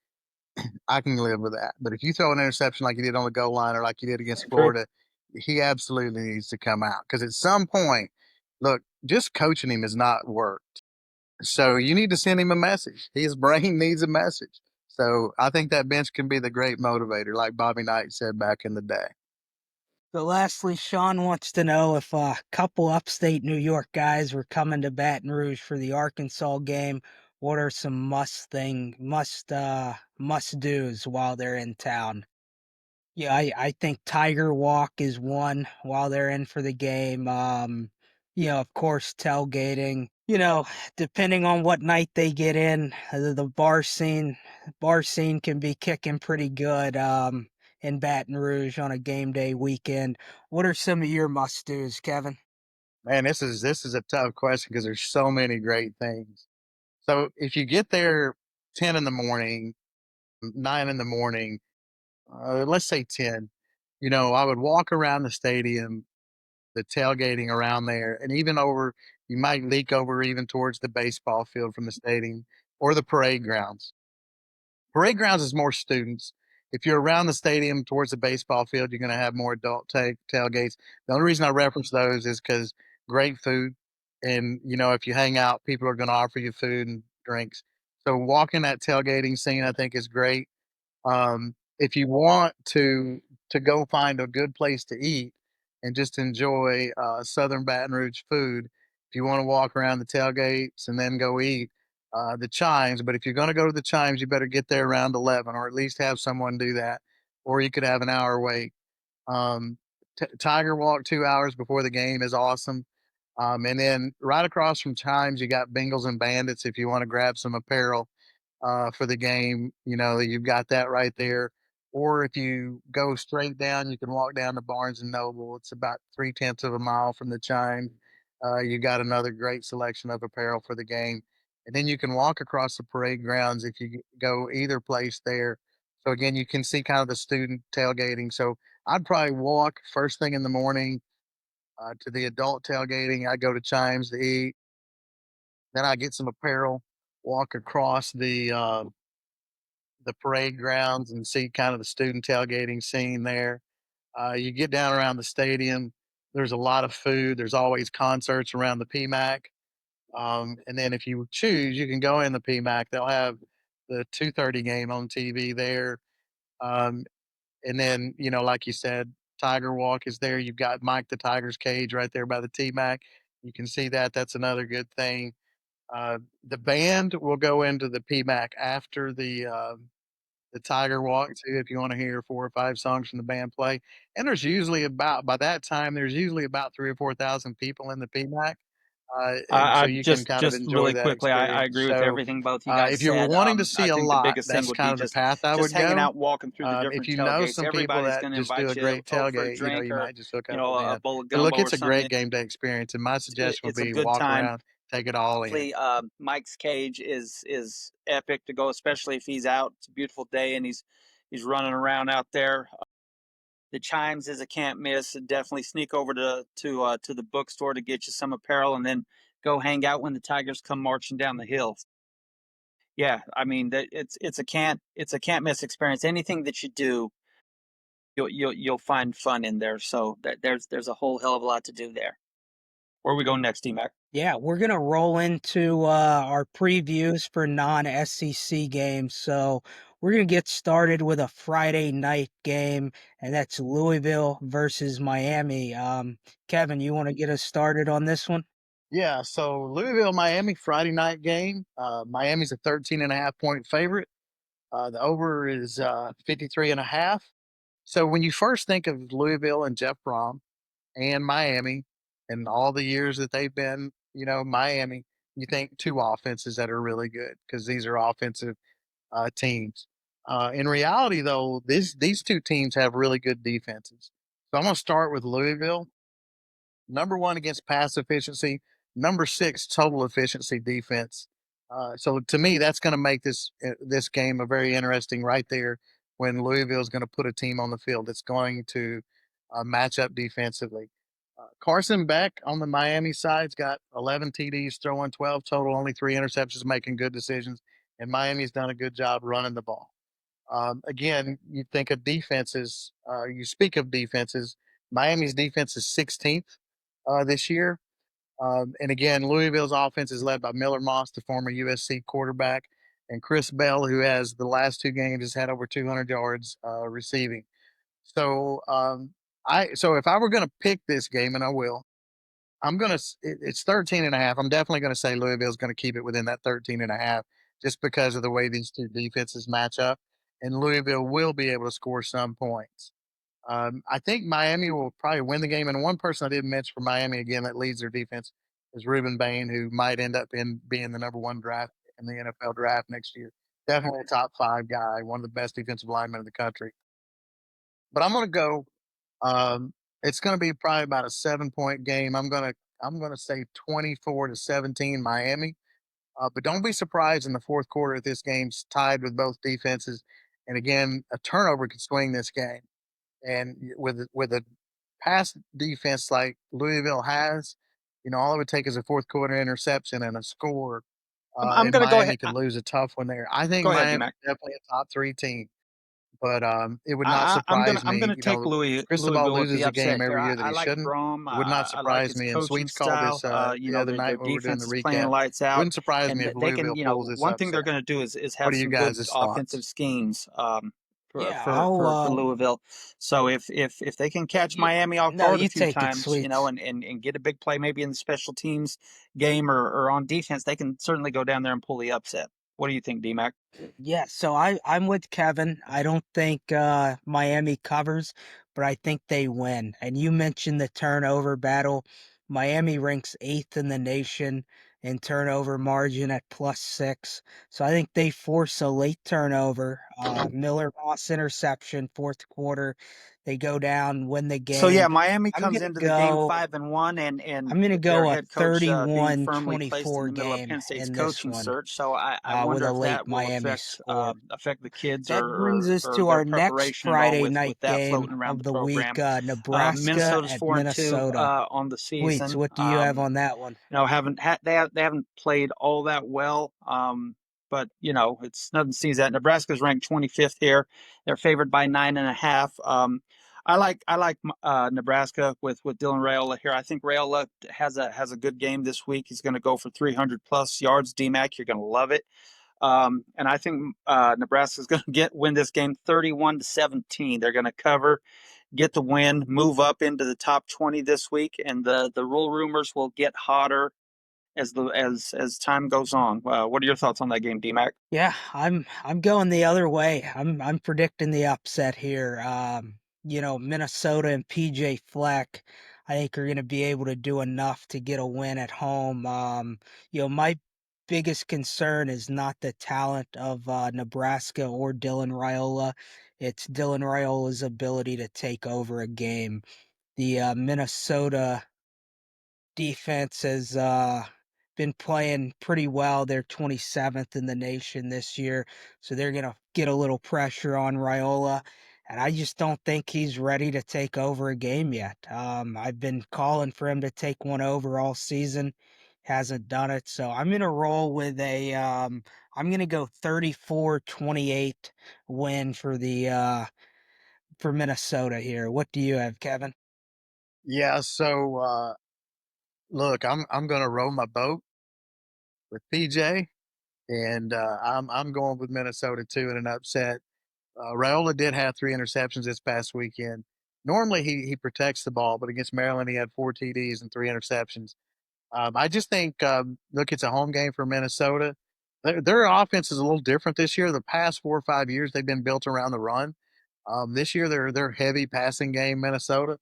I can live with that. But if you throw an interception like you did on the goal line or like you did against True. Florida, he absolutely needs to come out because at some point, look, just coaching him has not worked. So you need to send him a message. His brain needs a message. So I think that bench can be the great motivator, like Bobby Knight said back in the day. So lastly, Sean wants to know if a couple upstate New York guys were coming to Baton Rouge for the Arkansas game. What are some must do's while they're in town? Yeah, I think Tiger Walk is one while they're in for the game. Of course, tailgating. Depending on what night they get in, the bar scene can be kicking pretty good. In Baton Rouge on a game day weekend. What are some of your must-dos, Kevin? Man, this is a tough question because there's so many great things. So if you get there 10 in the morning, 9 in the morning, let's say 10, I would walk around the stadium, the tailgating around there, and even over, you might leak over even towards the baseball field from the stadium or the parade grounds. Parade grounds is more students. If you're around the stadium towards the baseball field, you're going to have more adult tailgates. The only reason I reference those is because great food. And, if you hang out, people are going to offer you food and drinks. So walking that tailgating scene, I think is great. If you want to go find a good place to eat and just enjoy Southern Baton Rouge food, if you want to walk around the tailgates and then go eat the Chimes, but if you're going to go to the Chimes, you better get there around 11, or at least have someone do that, or you could have an hour wait. Um, Tiger Walk 2 hours before the game is awesome. And then right across from Chimes, you got Bengals and Bandits if you want to grab some apparel for the game. You've got that right there. Or if you go straight down, you can walk down to Barnes and Noble. It's about 3/10 of a mile from the Chime. You got another great selection of apparel for the game. And then you can walk across the parade grounds if you go either place there. So again, you can see kind of the student tailgating. So I'd probably walk first thing in the morning, to the adult tailgating. I go to Chimes to eat. Then I get some apparel, walk across the parade grounds and see kind of the student tailgating scene there. You get down around the stadium. There's a lot of food. There's always concerts around the PMAC. And then if you choose, you can go in the PMAC. They'll have the 2:30 game on TV there. Um, and then, like you said, Tiger Walk is there. You've got Mike the Tiger's cage right there by the TMAC. You can see that. That's another good thing. The band will go into the PMAC after the Tiger Walk too, if you wanna hear 4 or 5 songs from the band play, and there's usually about by that time, there's usually about 3 or 4,000 people in the PMAC, and so I you can kind of just enjoy really that quickly, I experience. agree with So, everything both you guys if you're said. wanting to see I a think the lot, biggest thing that's would kind be of the path I just would hanging go. out, walking through the If different you know tailgates. some people Everybody's that going to just do invite a you great over for a tailgate, drink you or might just hook up with a them. bowl of But look, gumbo or it's a great something. game day experience, and my suggestion would It's a be good walk time. around, take it all in. Hopefully, Mike's cage is epic to go, especially if he's out. It's a beautiful day and he's running around out there. The Chimes is a can't miss. Definitely sneak over to the bookstore to get you some apparel, and then go hang out when the Tigers come marching down the hill. Yeah, I mean it's a can't miss experience. Anything that you do, you'll find fun in there. So there's a whole hell of a lot to do there. Where we go next, D-Mac? Yeah, we're gonna roll into our previews for non-SEC games. So we're gonna get started with a Friday night game, and that's Louisville versus Miami. Kevin, you want to get us started on this one? Yeah, so Louisville, Miami, Friday night game. Miami's a 13.5 point favorite. The over is 53 and a half. So when you first think of Louisville and Jeff Brom and Miami and all the years that they've been, Miami, you think two offenses that are really good because these are offensive teams. In reality, though, these two teams have really good defenses. So I'm going to start with Louisville. Number one against pass efficiency, number six total efficiency defense. So to me, that's going to make this game a very interesting right there when Louisville is going to put a team on the field that's going to match up defensively. Carson Beck on the Miami side's got 11 TDs, throwing 12 total, only 3 interceptions, making good decisions, and Miami's done a good job running the ball. Again, you think of defenses. You speak of defenses. Miami's defense is 16th this year. And again, Louisville's offense is led by Miller Moss, the former USC quarterback, and Chris Bell, who has the last 2 games has had over 200 yards receiving. So so if I were going to pick this game, and I will, it's 13 and a half. I'm definitely going to say Louisville's going to keep it within that 13 and a half just because of the way these two defenses match up. And Louisville will be able to score some points. I think Miami will probably win the game. And one person I didn't mention for Miami again that leads their defense is Ruben Bain, who might end up being the number one draft in the NFL draft next year. Definitely a top 5 guy, one of the best defensive linemen in the country. But I'm going to go. It's going to be probably about a 7 point game. I'm gonna say 24-17 Miami. But don't be surprised in the fourth quarter if this game's tied with both defenses. And again, a turnover could swing this game. And with a pass defense like Louisville has, all it would take is a fourth quarter interception and a score, I'm and going to go ahead. Miami could lose a tough one there. I think Go ahead, Miami's D-Mac. definitely a top 3 team, but it would not surprise I'm me. gonna take Cristobal Louisville with loses the a game upset here. every year that I he like shouldn't. Brom. It would not I like surprise his me. And coaching Sweets called style. this the other Their night when we were doing defense the is playing recap. lights out, Wouldn't surprise me and if they can. Louisville pulls this One thing they're upset. gonna do is What have are you some good guys' offensive thoughts? schemes. Yeah, I'll For Louisville. So if they can catch y- Miami off no, guard a you few take it, times, sweets. and get a big play maybe in the special teams game or on defense, they can certainly go down there and pull the upset. What do you think, D-Mac? Yeah, so I'm with Kevin. I don't think Miami covers, but I think they win. And you mentioned the turnover battle. Miami ranks 8th in the nation in turnover margin at +6. So I think they force a late turnover. Miller Moss interception, fourth quarter. They go down, win the So yeah, game. Miami I'm comes gonna into the game go 5-1, and I'm gonna their go a head coach being firmly placed in 31-24 the middle of game Penn State's in this coaching one, search. So I with wonder a if late that will Miami affect score. affect the kids That brings us or to their our next preparation at all Friday night with that game floating around of the the week, program. Nebraska Minnesota's at 4-2 Minnesota. on the Weeks, season. what do you have on that one? They haven't played all that well. But it's nothing to sneeze at. Nebraska's ranked 25th here. They're favored by 9.5. I like Nebraska with Dylan Raiola here. I think Raiola has a good game this week. He's going to go for 300 plus yards. DMAC, you're going to love it. And I think Nebraska's going to win this game 31-17. They're going to cover, get the win, move up into the top 20 this week, and the rule rumors will get hotter as time goes on. What are your thoughts on that game, DMAC? Yeah, I'm going the other way. I'm predicting the upset here. Minnesota and PJ Fleck, I think are going to be able to do enough to get a win at home. My biggest concern is not the talent of Nebraska or Dylan Raiola. It's Dylan Raiola's ability to take over a game. The Minnesota defense has been playing pretty well. They're 27th in the nation this year, so they're going to get a little pressure on Raiola. And I just don't think he's ready to take over a game yet. I've been calling for him to take one over all season, hasn't done it. So I'm going to roll with I'm going to go 34-28 win for Minnesota here. What do you have, Kevin? Yeah, so look, I'm gonna row my boat with PJ, and I'm going with Minnesota too in an upset. Raiola did have 3 interceptions this past weekend. Normally he protects the ball, but against Maryland he had 4 TDs and 3 interceptions. I just think look, it's a home game for Minnesota. Their offense is a little different this year. The past 4 or 5 years they've been built around the run. This year they're heavy passing game Minnesota.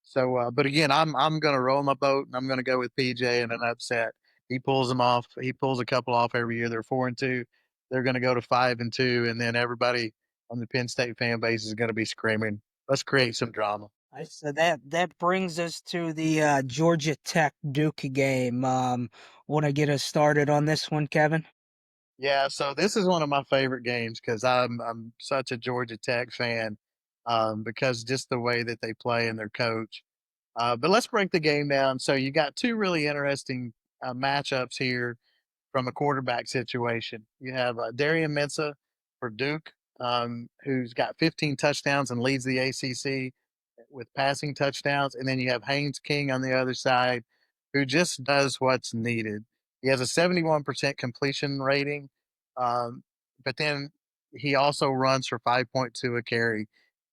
So, but again, I'm going to roll my boat and I'm going to go with PJ in an upset. He pulls them off. He pulls a couple off every year. They're 4-2. They're going to go to 5-2, and then everybody on the Penn State fan base is going to be screaming. Let's create some drama. So that brings us to the Georgia Tech Duke game. Want to get us started on this one, Kevin? Yeah, so this is one of my favorite games because I'm such a Georgia Tech fan because just the way that they play and their coach. But let's break the game down. So you got two really interesting matchups here from a quarterback situation. You have Darian Mensah for Duke, who's got 15 touchdowns and leads the ACC with passing touchdowns. And then you have Haynes King on the other side, who just does what's needed. He has a 71% completion rating, but then he also runs for 5.2 a carry.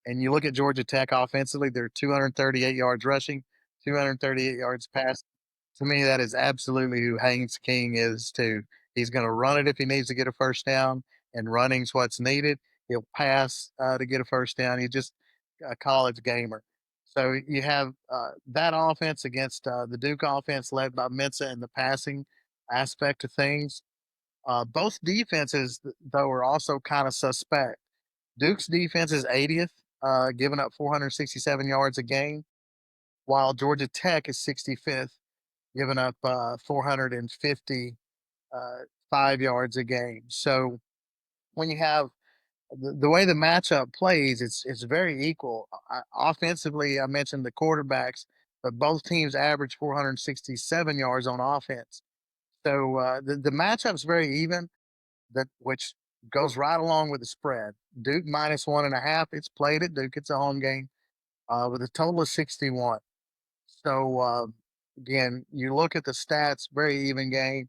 And you look at Georgia Tech offensively, they're 238 yards rushing, 238 yards passing. To me, that is absolutely who Haynes King is too. He's going to run it if he needs to get a first down, and running's what's needed. He'll pass to get a first down. He's just a college gamer. So you have that offense against the Duke offense led by Mensa in the passing aspect of things. Both defenses, though, are also kind of suspect. Duke's defense is 80th, giving up 467 yards a game, while Georgia Tech is 65th, giving up 450 5 yards a game. So when you have the way the matchup plays, it's very equal. Offensively, I mentioned the quarterbacks, but both teams average 467 yards on offense. So the matchup's very even. That which goes right along with the spread. Duke minus 1.5. It's played at Duke. It's a home game with a total of 61. So again, you look at the stats, very even game.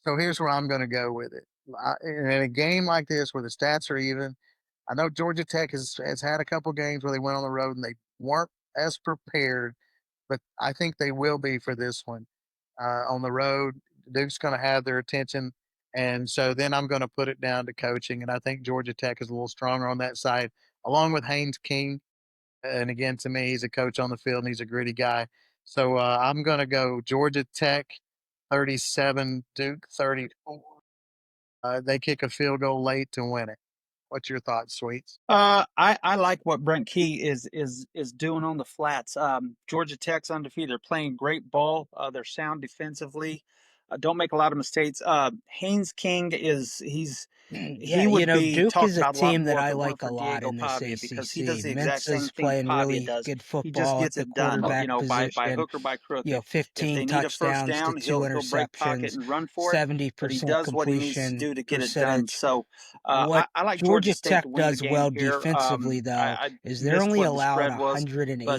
So here's where I'm going to go with it. In a game like this where the stats are even, I know Georgia Tech has had a couple games where they went on the road and they weren't as prepared, but I think they will be for this one. On the road, Duke's going to have their attention. And so then I'm going to put it down to coaching. And I think Georgia Tech is a little stronger on that side, along with Haynes King. And again, to me, he's a coach on the field and he's a gritty guy. So I'm going to go Georgia Tech 37, Duke 34. They kick a field goal late to win it. What's your thoughts, Sweets? I like what Brent Key is doing on the flats. Georgia Tech's undefeated. They're playing great ball. They're sound defensively. Don't make a lot of mistakes. Haynes King he Yeah, would be Duke talked is a about a lot team that more if I it weren't like a for lot Diego in this Pavia because he does ACC. the exact same Mensa's thing playing Pavia really does. good He just football at gets the it done, quarterback by position. hook or by crook. If 15 they need a first touchdowns to down, 2 he'll break pocket interceptions, and run for it. But he 70% does what he needs to completion do to get it done. percentage. So What I like Georgia Georgia State Tech to win the does game well here. defensively, though, I is they're missed only what the allowing spread was,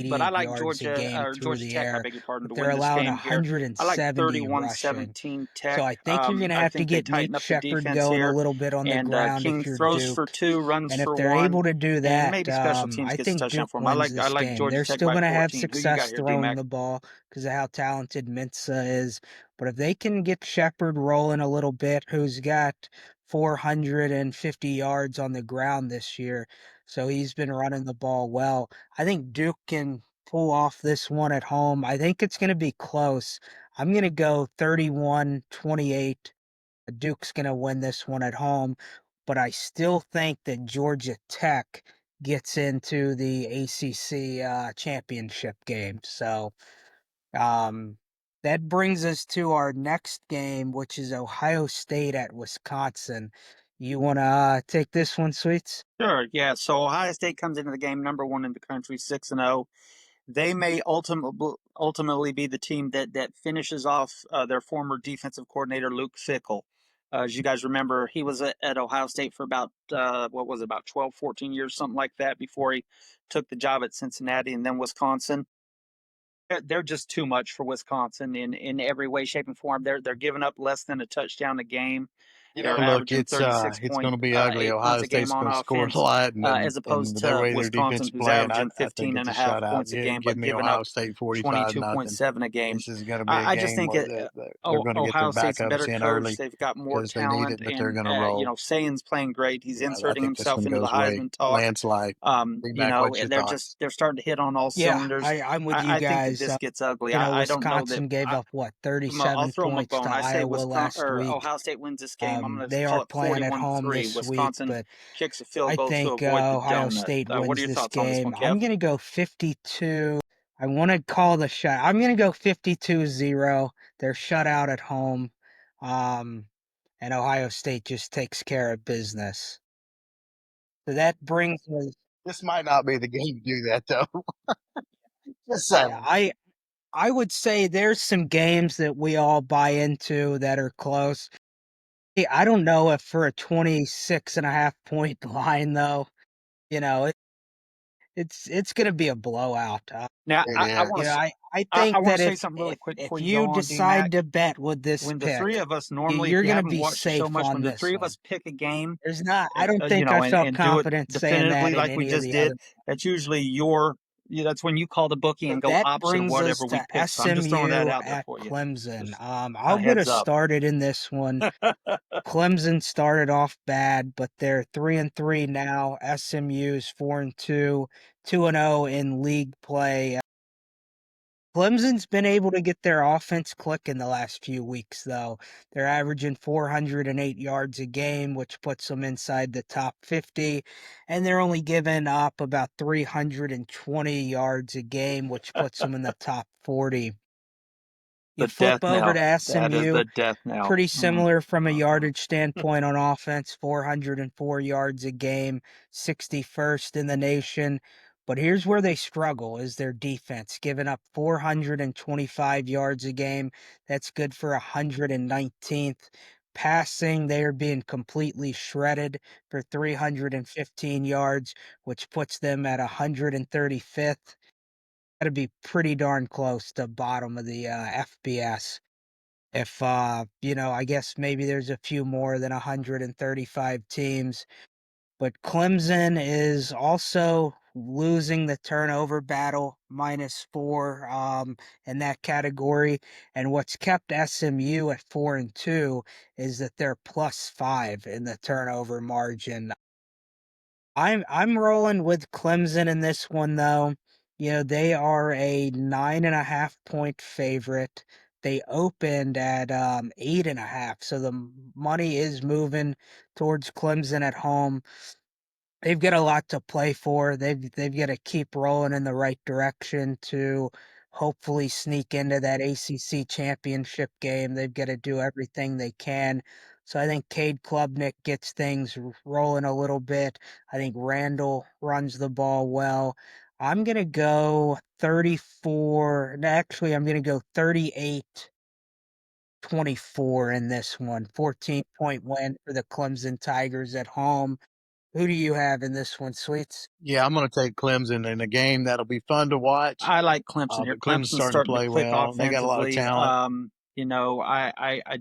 but I 188 like yards a game through Georgia the Tech, I air, beg your pardon, but to they're win this allowing game here. I like 170 rushing. 31-17 So Tech. I think you're going to I have to think they get tighten Nate up the Shepherd defense going a here. little bit on the And ground if King you're throws for Duke. 2, runs And if for they're 1, able to do and that, maybe special teams I gets a think touchdown Duke for them. wins I this like game. Georgia They're Tech still by going to have 14. Who you got success here, throwing D-Mac? the ball because of how talented Mensa is. But if they can get Shepherd rolling a little bit, who's got 450 yards on the ground this year, so he's been running the ball well. I think Duke can pull off this one at home. I think it's going to be close. I'm going to go 31-28. Duke's going to win this one at home, but I still think that Georgia Tech gets into the ACC championship game. So um, that brings us to our next game, which is Ohio State at Wisconsin. You want to take this one, Sweets? Sure, yeah. So Ohio State comes into the game number 1 in the country, 6-0. They may ultimately be the team that finishes off their former defensive coordinator Luke Fickle. As you guys remember, he was at Ohio State for about what was it, about 12, 14 years, something like that, before he took the job at Cincinnati and then Wisconsin. They're just too much for Wisconsin in every way, shape, and form. They're giving up less than a touchdown a game. They're Look, averaging it's going to be ugly. 36.8 Ohio points a game State's on going to score a offense, lot, as and opposed their to way their defense Wisconsin, is who's playing, averaging I think 15 it's and a a half shutout. points a game, Give but me giving up Ohio State 45 nothing. 22.7 a game. This is going to be a I just game think where they're going to get their Ohio State's a backups better in coach. early They've got more because they need talent, it, but they're and going to roll. Sayan's playing great. He's I inserting think this himself one into the goes away Heisman talk. landslide. Back, what's your thoughts? They're starting to hit on all Yeah, cylinders. I'm with you I think that guys. this gets ugly. I don't know that. Wisconsin gave up what I'll 37 throw them a points to bone. I say Iowa Wisconsin last or week. Ohio State wins this game. I'm going to They call are it playing at home 41-3. this week, Wisconsin but kicks a field I goal to think avoid the Ohio donut. State What wins are your this thoughts on this one, game. Kev? I'm going to go 52. I want to call the shot. I'm going to go 52-0. They're shut out at home. And Ohio State just takes care of business. So that brings us. This might not be the game to do that, though. Just I, saying. I I would say there's some games that we all buy into that are close. I don't know if for a 26.5 point line though, you know, it's gonna be a blowout. Now, It You know, is. I I think want that to say something really quick if before you go you on, D-Mac. decide to bet with this When the three pick, of us normally, if you're you gonna haven't be watched the show safe much, on when the this three of one. us pick a game, There's not I don't think I and felt do it confident saying that definitively in like we any of just the other. did, that's usually that's when you call the bookie So and go that opposite of brings us whatever we to pick. So I'm just throwing that SMU out there at for you. Clemson. Just I'll get us heads up. started in this one. Clemson started off bad, but they're 3-3 now. SMU's 4-2, 2-0 in league play. Clemson's been able to get their offense clicking the last few weeks, though. They're averaging 408 yards a game, which puts them inside the top 50, and they're only giving up about 320 yards a game, which puts them in the top 40. You The death flip over knell. to That is SMU, the death knell. pretty similar from a yardage standpoint on offense, 404 yards a game, 61st in the nation. But here's where they struggle is their defense, giving up 425 yards a game. That's good for 119th. Passing, they are being completely shredded for 315 yards, which puts them at 135th. That'd be pretty darn close to bottom of the FBS. If I guess maybe there's a few more than 135 teams, but Clemson is also losing the turnover battle -4 in that category. And what's kept SMU at 4-2 is that they're +5 in the turnover margin. I'm rolling with Clemson in this one though. They are a 9.5 point favorite. They opened at 8.5, so the money is moving towards Clemson at home. they've got a lot to play for. They've got to keep rolling in the right direction to hopefully sneak into that ACC championship game. They've got to do everything they can. So I think Cade Klubnik gets things rolling a little bit. I think Randall runs the ball well. I'm going to go 34. Actually, I'm going to go 38-24 in this one. 14-point win for the Clemson Tigers at home. Who do you have in this one, Sweets? Yeah, I'm going to take Clemson in a game that'll be fun to watch. I like Clemson here. But Clemson's Clemson's starting to starting to play click well. They got a lot of offensively. talent. I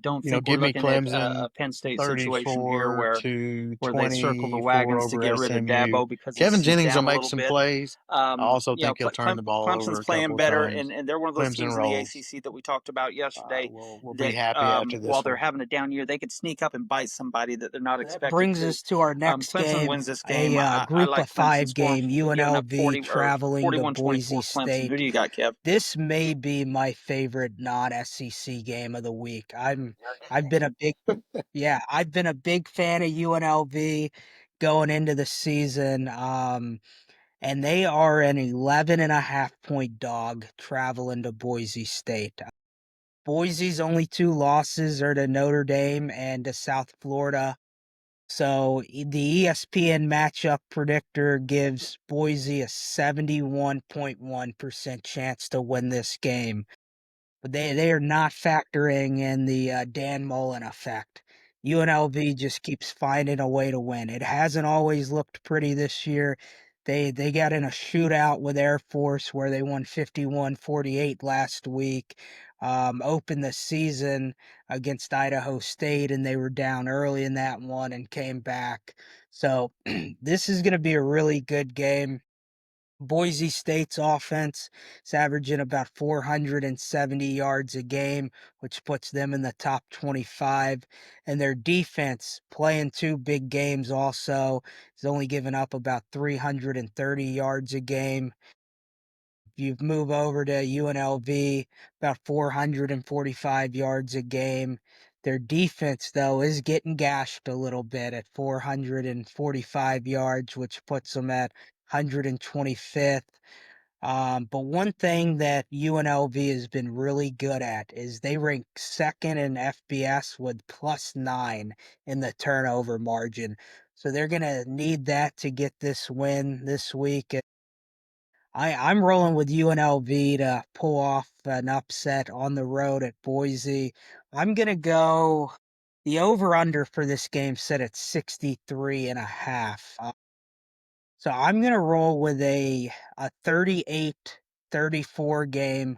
don't think we're Give me looking at Clemson a Penn State situation here 34 where to they circle the 24 wagons to over get rid of SMU. Dabo because Kevin he's Jennings will down a make little some bit. plays. I also think he'll turn the ball over Clemson's a playing couple better, times. and they're one of those Clemson teams in the rolls. ACC that we talked about yesterday We'll be that happy after while this they're one. having a down year, they could sneak up and bite somebody that they're not That expected brings to. us to our next Clemson game, wins this game. a I group like of Clemson 5 scoring, game, giving up UNLV 40 or traveling to 41-24 Boise Clemson. Who State. do you got, Kev? This may be my favorite non-SEC game of the week. I've been a big I've been a big fan of UNLV going into the season. And they are an 11.5-point dog traveling to Boise State. Boise's only 2 losses are to Notre Dame and to South Florida. So the ESPN matchup predictor gives Boise a 71.1% chance to win this game. But they are not factoring in the Dan Mullen effect. UNLV just keeps finding a way to win. It hasn't always looked pretty this year. They got in a shootout with Air Force where they won 51-48 last week. Opened the season against Idaho State, and they were down early in that one and came back. So this is going to be a really good game. Boise State's offense is averaging about 470 yards a game, which puts them in the top 25. And their defense, playing 2 big games also, is only giving up about 330 yards a game. If you move over to UNLV, about 445 yards a game. Their defense, though, is getting gashed a little bit at 445 yards, which puts them at 125th. But one thing that UNLV has been really good at is they rank second in FBS with +9 in the turnover margin. So they're going to need that to get this win this week. I'm rolling with UNLV to pull off an upset on the road at Boise. I'm going to go the over-under for this game set at 63.5. So I'm going to roll with a 38-34 game.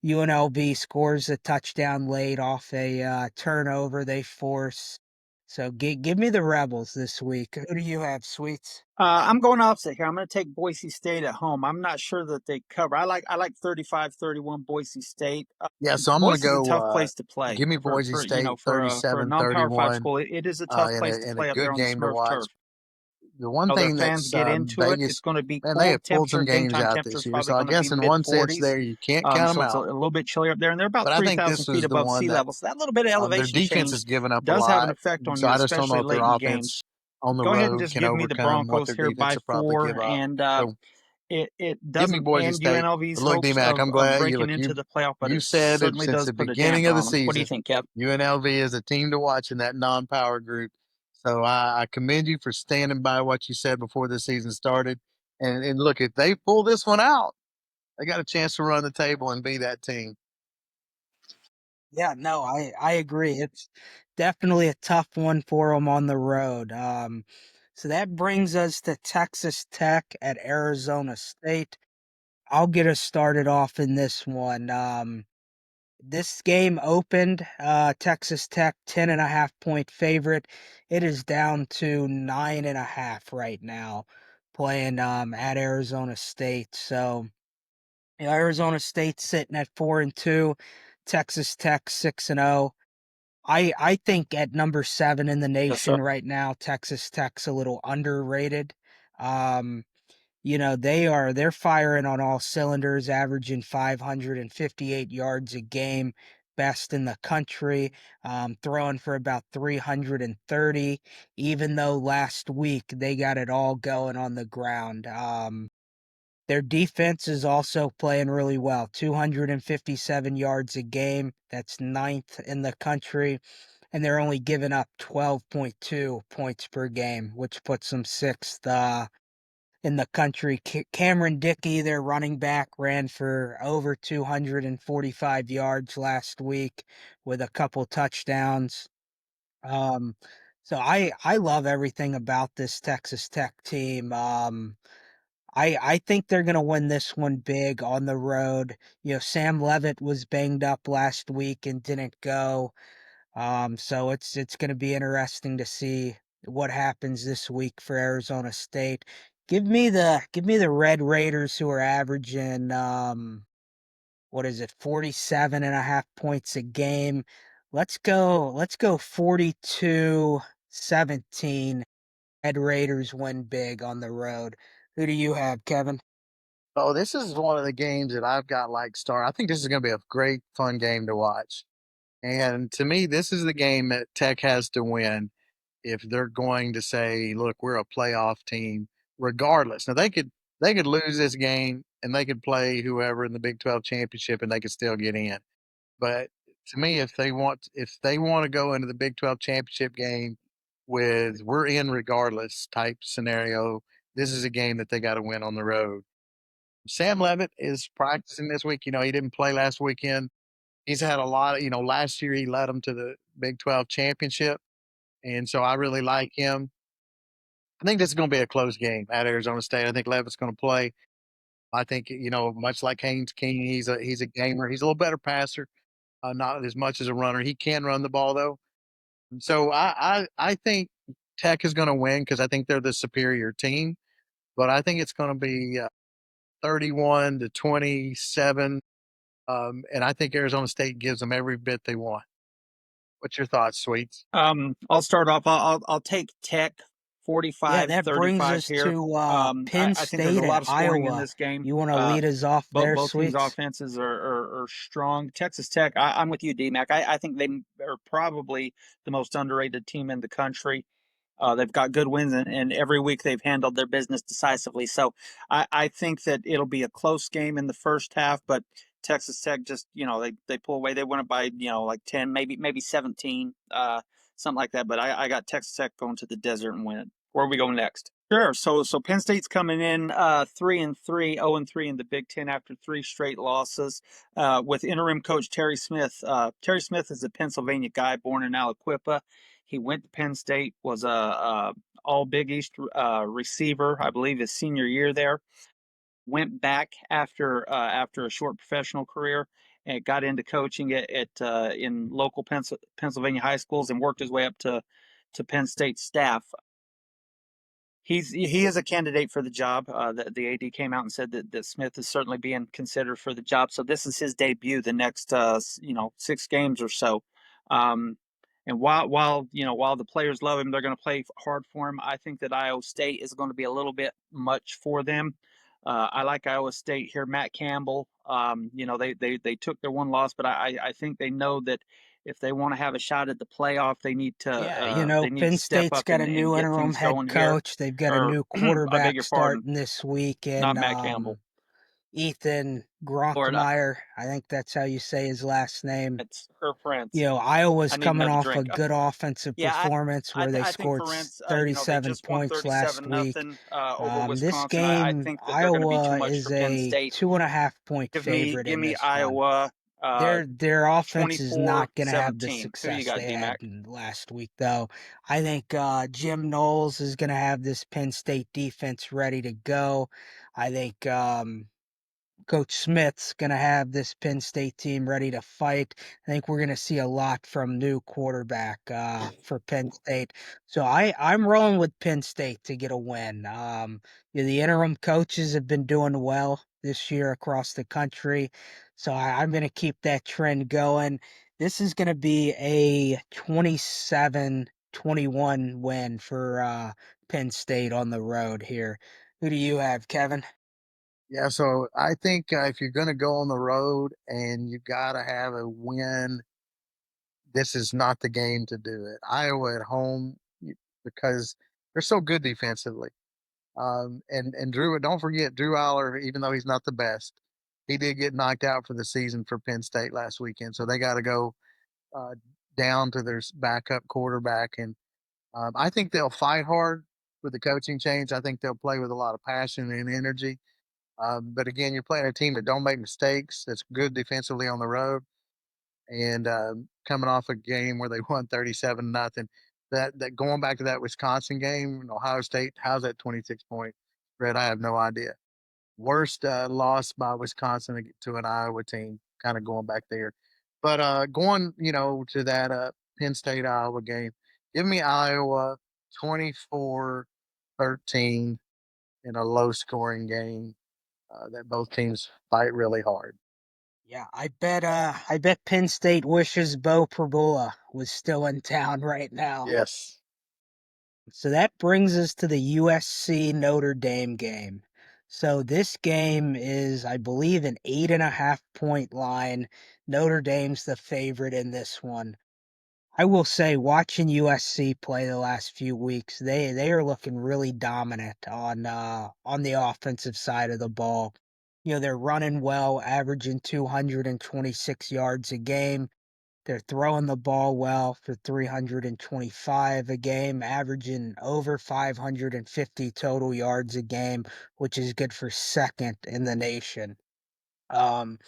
UNLV scores a touchdown late off a turnover they force. So give me the Rebels this week. Who do you have, Sweets? I'm going opposite here. I'm going to take Boise State at home. I'm not sure that they cover. I like 35-31 Boise State. Yeah, so I'm going to Boise's a tough go place to play give me Boise State for a non-power 5 37-31 school. It is a tough in place to a play up there good on the game to Smurf watch. turf. The one Their thing fans that's get into it. It's Vegas, going to be man, they cold have pulled some temperature. Game games time out temperature this is year. probably So I going to be guess in mid one sense 40s. there, you can't count them So it's a out. little bit chillier up there, and they're about But I think 3,000 this feet is the above one sea that level. So that little bit of their elevation defense has change given up a does have an lot. effect on So you, I just don't know especially if their late in games. offense on the Go ahead and road just can give me the overcome what Broncos their here defense by will probably 4, give up. and So it give me doesn't Boise end State. UNLV's But look, hopes D-Mac, I'm of glad breaking into the playoff, but you it said it certainly since does the put a beginning damper of the on them. What do you season. think, Kev? UNLV is a team to watch in that non-power group. So I commend you for standing by what you said before the season started. And look, if they pull this one out, they got a chance to run the table and be that team. Yeah, no, I agree. It's definitely a tough one for them on the road. So that brings us to Texas Tech at Arizona State. I'll get us started off in this one. This game opened Texas Tech 10.5-point favorite. It is down to 9.5 right now, playing at Arizona State. So Arizona State sitting at 4-2, Texas Tech 6-0. I think at number 7 in the Yes, sir. nation right now, Texas Tech's a little underrated. Um, they're firing on all cylinders, averaging 558 yards a game. best in the country, throwing for about 330, even though last week they got it all going on the ground. Their defense is also playing really well, 257 yards a game. That's ninth in the country, and they're only giving up 12.2 points per game, which puts them sixth in the country. Cameron Dickey, their running back, ran for over 245 yards last week with a couple touchdowns. Um, so I love everything about this Texas Tech team. I think they're gonna win this one big on the road. You know, Sam Levitt was banged up last week and didn't go. So it's gonna be interesting to see what happens this week for Arizona State. Give me the Red Raiders, who are averaging what is it, 47.5 points a game. Let's go 42-17. Red Raiders win big on the road. Who do you have, Kevin? Oh, this is one of the games that I've got like star. I think this is going to be a great, fun game to watch. And to me, this is the game that Tech has to win if they're going to say, "Look, we're a playoff team." Regardless, now they could lose this game and they could play whoever in the Big 12 championship and they could still get in. But to me, if they want to go into the Big 12 championship game with "we're in regardless" type scenario, this is a game that they got to win on the road. Sam Levitt is practicing this week. He didn't play last weekend. He's had a lot of, last year he led them to the Big 12 championship. And so I really like him. I think this is going to be a close game at Arizona State. I think Levitt's going to play. I think, much like Haynes King, he's a gamer. He's a little better passer, not as much as a runner. He can run the ball though. So I think Tech is going to win because I think they're the superior team. But I think it's going to be 31-27. And I think Arizona State gives them every bit they want. What's your thoughts, Sweets? I'll start off. I'll take Tech Yeah, that brings 45-35 us here. to I, Penn I think there's a State lot at of scoring in Iowa. this game. You want to lead us off there, Both teams' Sweets? offenses are strong. Texas Tech, I'm with you, D-Mac. I think they are probably the most underrated team in the country. They've got good wins, and every week they've handled their business decisively. So I think that it'll be a close game in the first half, but Texas Tech just, they pull away. They win it by, like 10, maybe 17, something like that. But I got Texas Tech going to the desert and win it. Where are we going next? Sure. So Penn State's coming in 3-3, 0-3 in the Big Ten after three straight losses. With interim coach Terry Smith. Terry Smith is a Pennsylvania guy born in Aliquippa. He went to Penn State, was a all Big East receiver, I believe, his senior year there. Went back after a short professional career and got into coaching in local Pennsylvania high schools and worked his way up to Penn State staff. He is a candidate for the job. The AD came out and said that Smith is certainly being considered for the job. So this is his debut. The next 6 games or so. And while the players love him, they're going to play hard for him. I think that Iowa State is going to be a little bit much for them. I like Iowa State here. Matt Campbell. They took their one loss, but I think they know that if they want to have a shot at the playoff, Yeah, they need Penn to step State's up got a and new get interim things head going here. coach. They've got a Or new I beg quarterback your pardon, starting this week, not and Matt Campbell. Ethan Lord, Gronkmeyer. I think that's how you say his last name. it's her You friends. know, I Iowa's need coming another off a drink. good offensive Yeah, performance where they I think scored for Rents, they 37 just won points last 37 week. nothing over This Wisconsin. I game, think that they're going to be too Iowa much for is Penn a State. 2.5 point favorite Give in me this one. Iowa Their offense is not going to have the 24-17. Who you success got, they had D-Mac? last week, though. I think Jim Knowles is going to have this Penn State defense ready to go. I think Coach Smith's going to have this Penn State team ready to fight. I think we're going to see a lot from new quarterback for Penn State. So I'm rolling with Penn State to get a win. The interim coaches have been doing well this year across the country. So I'm going to keep that trend going. This is going to be a 27-21 win for Penn State on the road here. Who do you have, Kevin? Yeah, so I think if you're going to go on the road and you got to have a win, this is not the game to do it. Iowa at home because they're so good defensively. And Drew, don't forget Drew Aller, even though he's not the best, he did get knocked out for the season for Penn State last weekend. So they got to go uh, down to their backup quarterback, and I think they'll fight hard with the coaching change. I think they'll play with a lot of passion and energy. But again, you're playing a team that don't make mistakes. That's good defensively on the road, and coming off a game where they won 37-0. That going back to that Wisconsin game, Ohio State, how's that 26-point spread? I have no idea. Worst loss by Wisconsin to an Iowa team, kind of going back there. But going, to that Penn State Iowa game, give me Iowa 24-13 in a low scoring game that both teams fight really hard. Yeah, I bet Penn State wishes Bo Prabula was still in town right now. Yes. So that brings us to the USC Notre Dame game. So this game is, I believe, an 8.5 point line. Notre Dame's the favorite in this one. I will say, watching USC play the last few weeks, they are looking really dominant on the offensive side of the ball. They're running well, averaging 226 yards a game. They're throwing the ball well for 325 a game, averaging over 550 total yards a game, which is good for second in the nation. Um,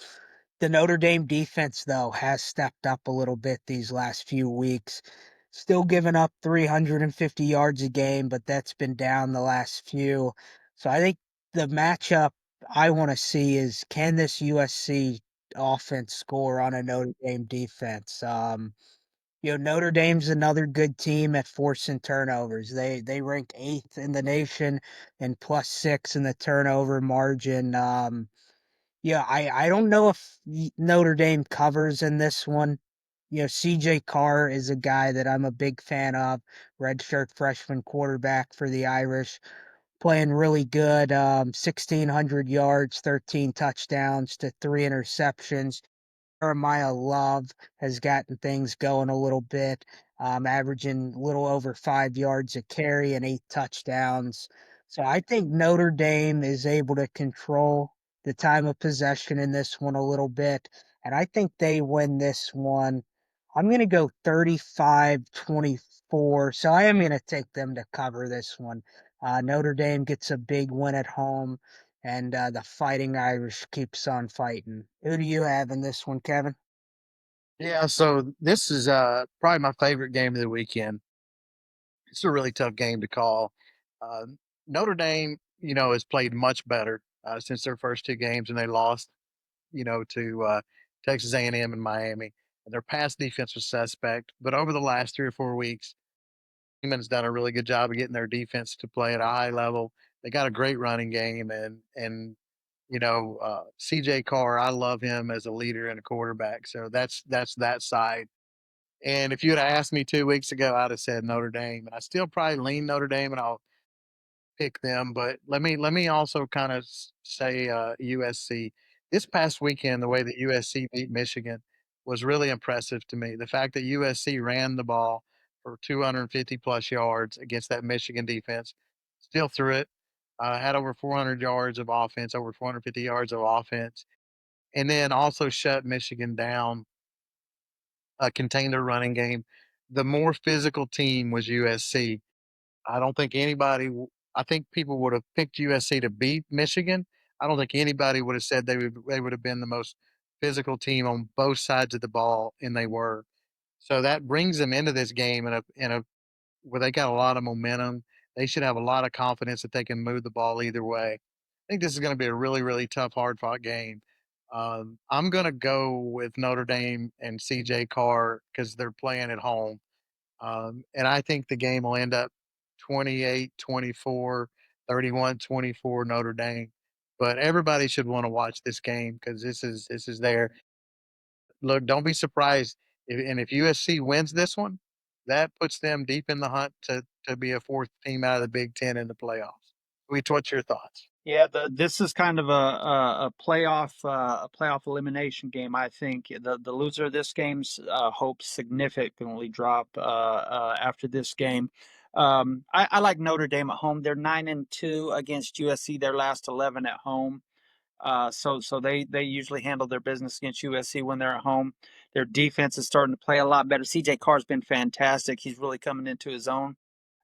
the Notre Dame defense, though, has stepped up a little bit these last few weeks. Still giving up 350 yards a game, but that's been down the last few. So I think the matchup I want to see is, can this USC offense score on a Notre Dame defense? Notre Dame's another good team at forcing turnovers. They rank eighth in the nation and +6 in the turnover margin. Yeah, I don't know if Notre Dame covers in this one. CJ Carr is a guy that I'm a big fan of, redshirt freshman quarterback for the Irish, playing really good. 1,600 yards, 13 touchdowns to 3 interceptions. Jeremiah Love has gotten things going a little bit, averaging a little over 5 yards a carry and 8 touchdowns. So I think Notre Dame is able to control the time of possession in this one a little bit, and I think they win this one. I'm going to go 35-24. So I am going to take them to cover this one. Notre Dame gets a big win at home, and the Fighting Irish keeps on fighting. Who do you have in this one, Kevin? Yeah, so this is probably my favorite game of the weekend. It's a really tough game to call. Uh, Notre Dame, has played much better since their first two games, and they lost, to Texas A&M and M and Miami. And their pass defense was suspect, but over the last 3 or 4 weeks, Freeman's done a really good job of getting their defense to play at a high level. They got a great running game, and CJ Carr, I love him as a leader and a quarterback. So that's that side. And if you had asked me 2 weeks ago, I'd have said Notre Dame, and I still probably lean Notre Dame, and I'll pick them. But let me also kind of say USC. This past weekend, the way that USC beat Michigan was really impressive to me. The fact that USC ran the ball for 250 plus yards against that Michigan defense, still threw it, had over 400 yards of offense, over 450 yards of offense, and then also shut Michigan down, contained their running game. The more physical team was USC. I don't think anybody I think people would have picked USC to beat Michigan. I don't think anybody would have said they would have been the most physical team on both sides of the ball, and they were. So that brings them into this game in a where they got a lot of momentum. They should have a lot of confidence that they can move the ball either way. I think this is going to be a really, really tough, hard fought game. I'm going to go with Notre Dame and CJ Carr because they're playing at home. And I think the game will end up 28-24, 31-24 Notre Dame. But everybody should want to watch this game because this is there. Look, don't be surprised if USC wins this one, that puts them deep in the hunt to be a fourth team out of the Big Ten in the playoffs. What's your thoughts? Yeah, this is kind of a playoff elimination game. I think the loser of this game's hopes significantly drop after this game. I like Notre Dame at home. They're 9-2 against USC. Their last 11 at home. So they usually handle their business against USC when they're at home. Their defense is starting to play a lot better. CJ Carr's been fantastic. He's really coming into his own.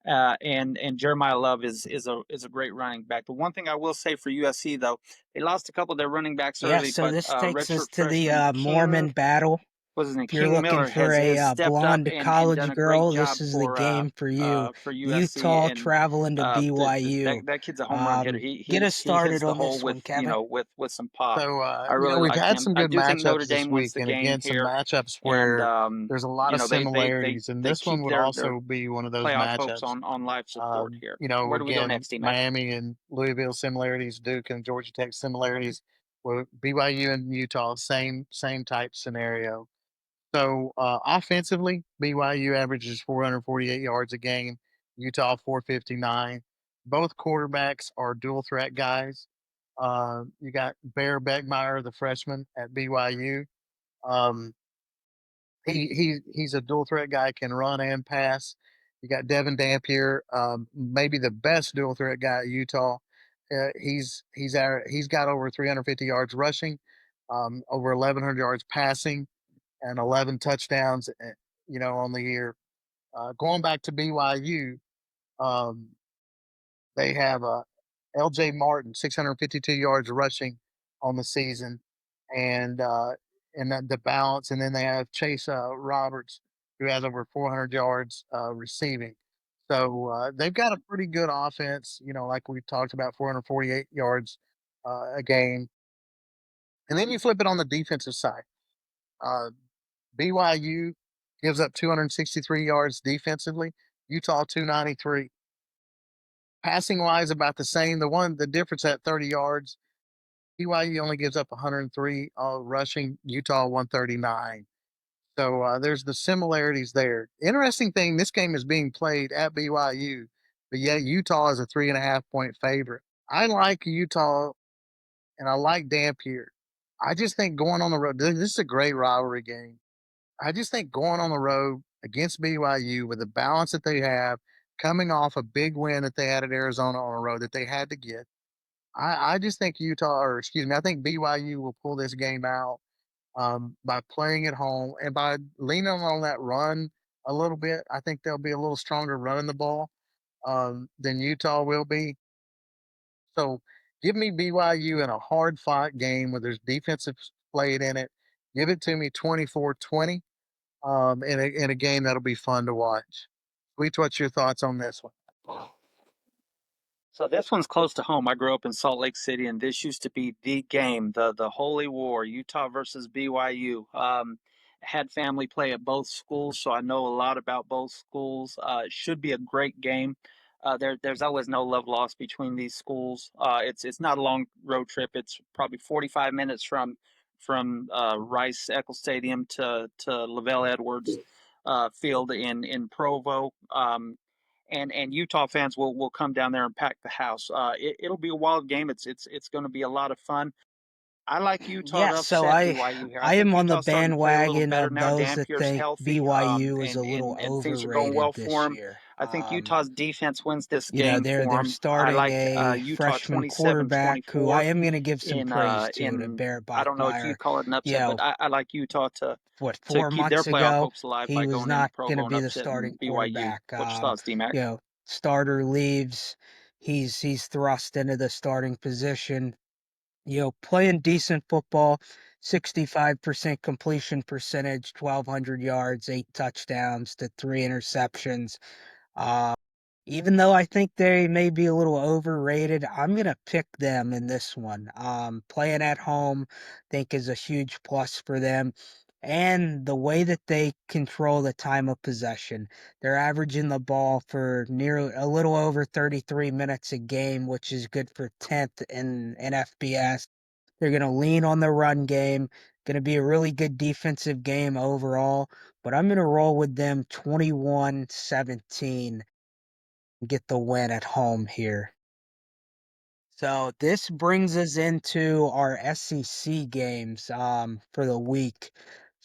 And Jeremiah Love is a great running back. The one thing I will say for USC though, they lost a couple of their running backs Yeah, early, so but this takes us redshirt to the freshman Mormon King, battle. what's his name, If you're King looking Miller for has a stepped up blonde and done college a great girl, job this is the game for USC, Utah and traveling to that BYU. that kid's a home run hitter. Get us He hits started the on hole this with one, Kevin. with some pop. So, I really we've like had him. some I good do think Notre matchups this Dame wins week, the and game again, some here, matchups and where there's a lot of similarities, and they this one keep would their also be one of those playoff hopes matchups. on life support here. Where do we go Again, next, D-Mac? Miami and Louisville similarities, Duke and Georgia Tech similarities. Well, BYU and Utah, same type scenario. So offensively, BYU averages 448 yards a game, Utah 459. Both quarterbacks are dual threat guys. You got Bear Beckmeyer, the freshman at BYU. Um, he's a dual threat guy, can run and pass. You got Devin Dampier, maybe the best dual threat guy at Utah. He's got over 350 yards rushing, over 1,100 yards passing, and 11 touchdowns. On the year. Going back to BYU, um, they have L.J. Martin, 652 yards rushing on the season, and the balance. And then they have Chase Roberts, who has over 400 yards receiving. So they've got a pretty good offense. Like we talked about, 448 yards a game. And then you flip it on the defensive side. Uh, BYU gives up 263 yards defensively. Utah 293. Passing wise, about the same. The difference at 30 yards. BYU only gives up 103 rushing. Utah 139. So there's the similarities there. Interesting thing, this game is being played at BYU, but yet Utah is a 3.5 point favorite. I like Utah and I like Dampier. I just think going on the road, this is a great rivalry game. I just think going on the road against BYU with the balance that they have, coming off a big win that they had at Arizona on the road that they had to get, I just think I think BYU will pull this game out by playing at home and by leaning on that run a little bit. I think they'll be a little stronger running the ball than Utah will be. So give me BYU in a hard fought game where there's defensive played in it. Give it to me 24-20 in a game that'll be fun to watch. Sweet, what's your thoughts on this one? So this one's close to home. I grew up in Salt Lake City, and this used to be the game, the holy war, Utah versus BYU. Had family play at both schools, so I know a lot about both schools. It should be a great game. There's always no love lost between these schools. It's not a long road trip. It's probably 45 minutes from Rice Eccles Stadium to Lavelle Edwards Field in Provo. And Utah fans will come down there and pack the house. It'll be a wild game. It's going to be a lot of fun. I like Utah Yeah, to so upset I BYU here. I I think am on the Utah's starting to play a little bandwagon better of now. those that Dampier's think healthy, BYU is a little and things are going overrated well for this him. year. I think Utah's defense wins this You know, game they're for him. I starting like a Utah freshman quarterback who I 27-24 am going to give some praise to in. Bear I don't know if Bachmeyer. you'd call it an You upset, but know, I like Utah what, to four keep their months playoff ago, hopes alive he by was going into not going to Provo and be the starting upsetting BYU. quarterback. What's your thoughts, D-Mac? You know, starter leaves, he's thrust into the starting position. You know, playing decent football, 65% completion percentage, 1,200 yards, 8 touchdowns to 3 interceptions. Uh, Even though I think they may be a little overrated, I'm gonna pick them in this one. Playing at home, I think is a huge plus for them. And the way that they control the time of possession, they're averaging the ball for near a little over 33 minutes a game, which is good for 10th in FBS. They're going to lean on the run game. Going to be a really good defensive game overall, but I'm going to roll with them 21-17 and get the win at home here. So this brings us into our SEC games for the week.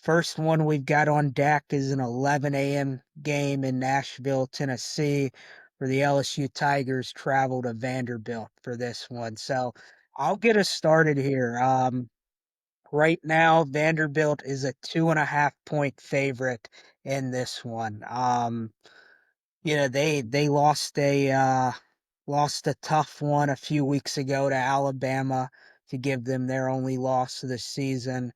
First one we've got on deck is an 11 a.m. game in Nashville, Tennessee, where the LSU Tigers travel to Vanderbilt for this one. So I'll get us started here. Right now, Vanderbilt is a 2.5 point favorite in this one. They lost a tough one a few weeks ago to Alabama to give them their only loss of the season.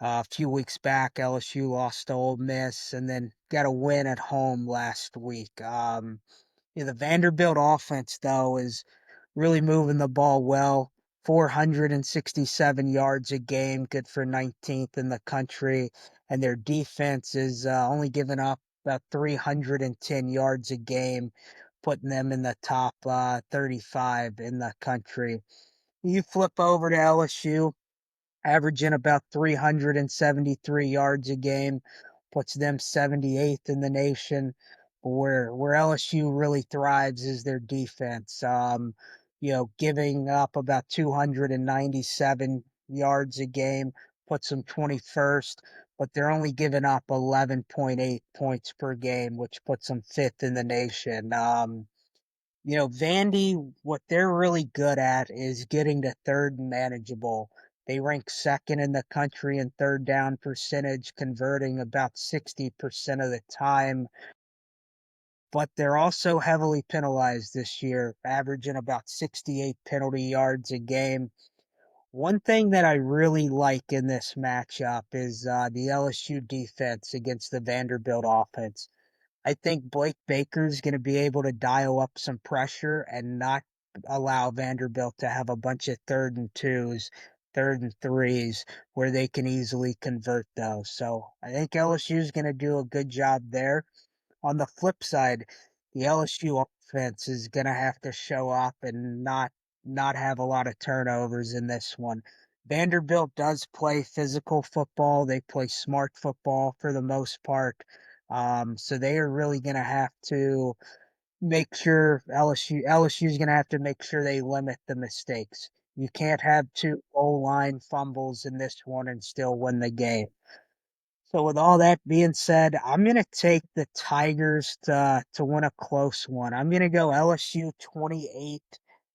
A few weeks back, LSU lost to Ole Miss and then got a win at home last week. The Vanderbilt offense, though, is really moving the ball well. 467 yards a game, good for 19th in the country. And their defense is only giving up about 310 yards a game, putting them in the top 35 in the country. You flip over to LSU, averaging about 373 yards a game, puts them 78th in the nation. Where LSU really thrives is their defense. Giving up about 297 yards a game puts them 21st, but they're only giving up 11.8 points per game, which puts them fifth in the nation. Vandy, what they're really good at is getting to third and manageable. They rank second in the country in third down percentage, converting about 60% of the time. But they're also heavily penalized this year, averaging about 68 penalty yards a game. One thing that I really like in this matchup is the LSU defense against the Vanderbilt offense. I think Blake Baker's going to be able to dial up some pressure and not allow Vanderbilt to have a bunch of third and twos, third and threes where they can easily convert those. So I think LSU is going to do a good job there. On the flip side, the LSU offense is going to have to show up and not have a lot of turnovers in this one. Vanderbilt does play physical football. They play smart football for the most part. So they are really going to have to make sure LSU is going to have to make sure they limit the mistakes. You can't have two O-line fumbles in this one and still win the game. So with all that being said, I'm gonna take the Tigers to win a close one. I'm gonna go LSU 28,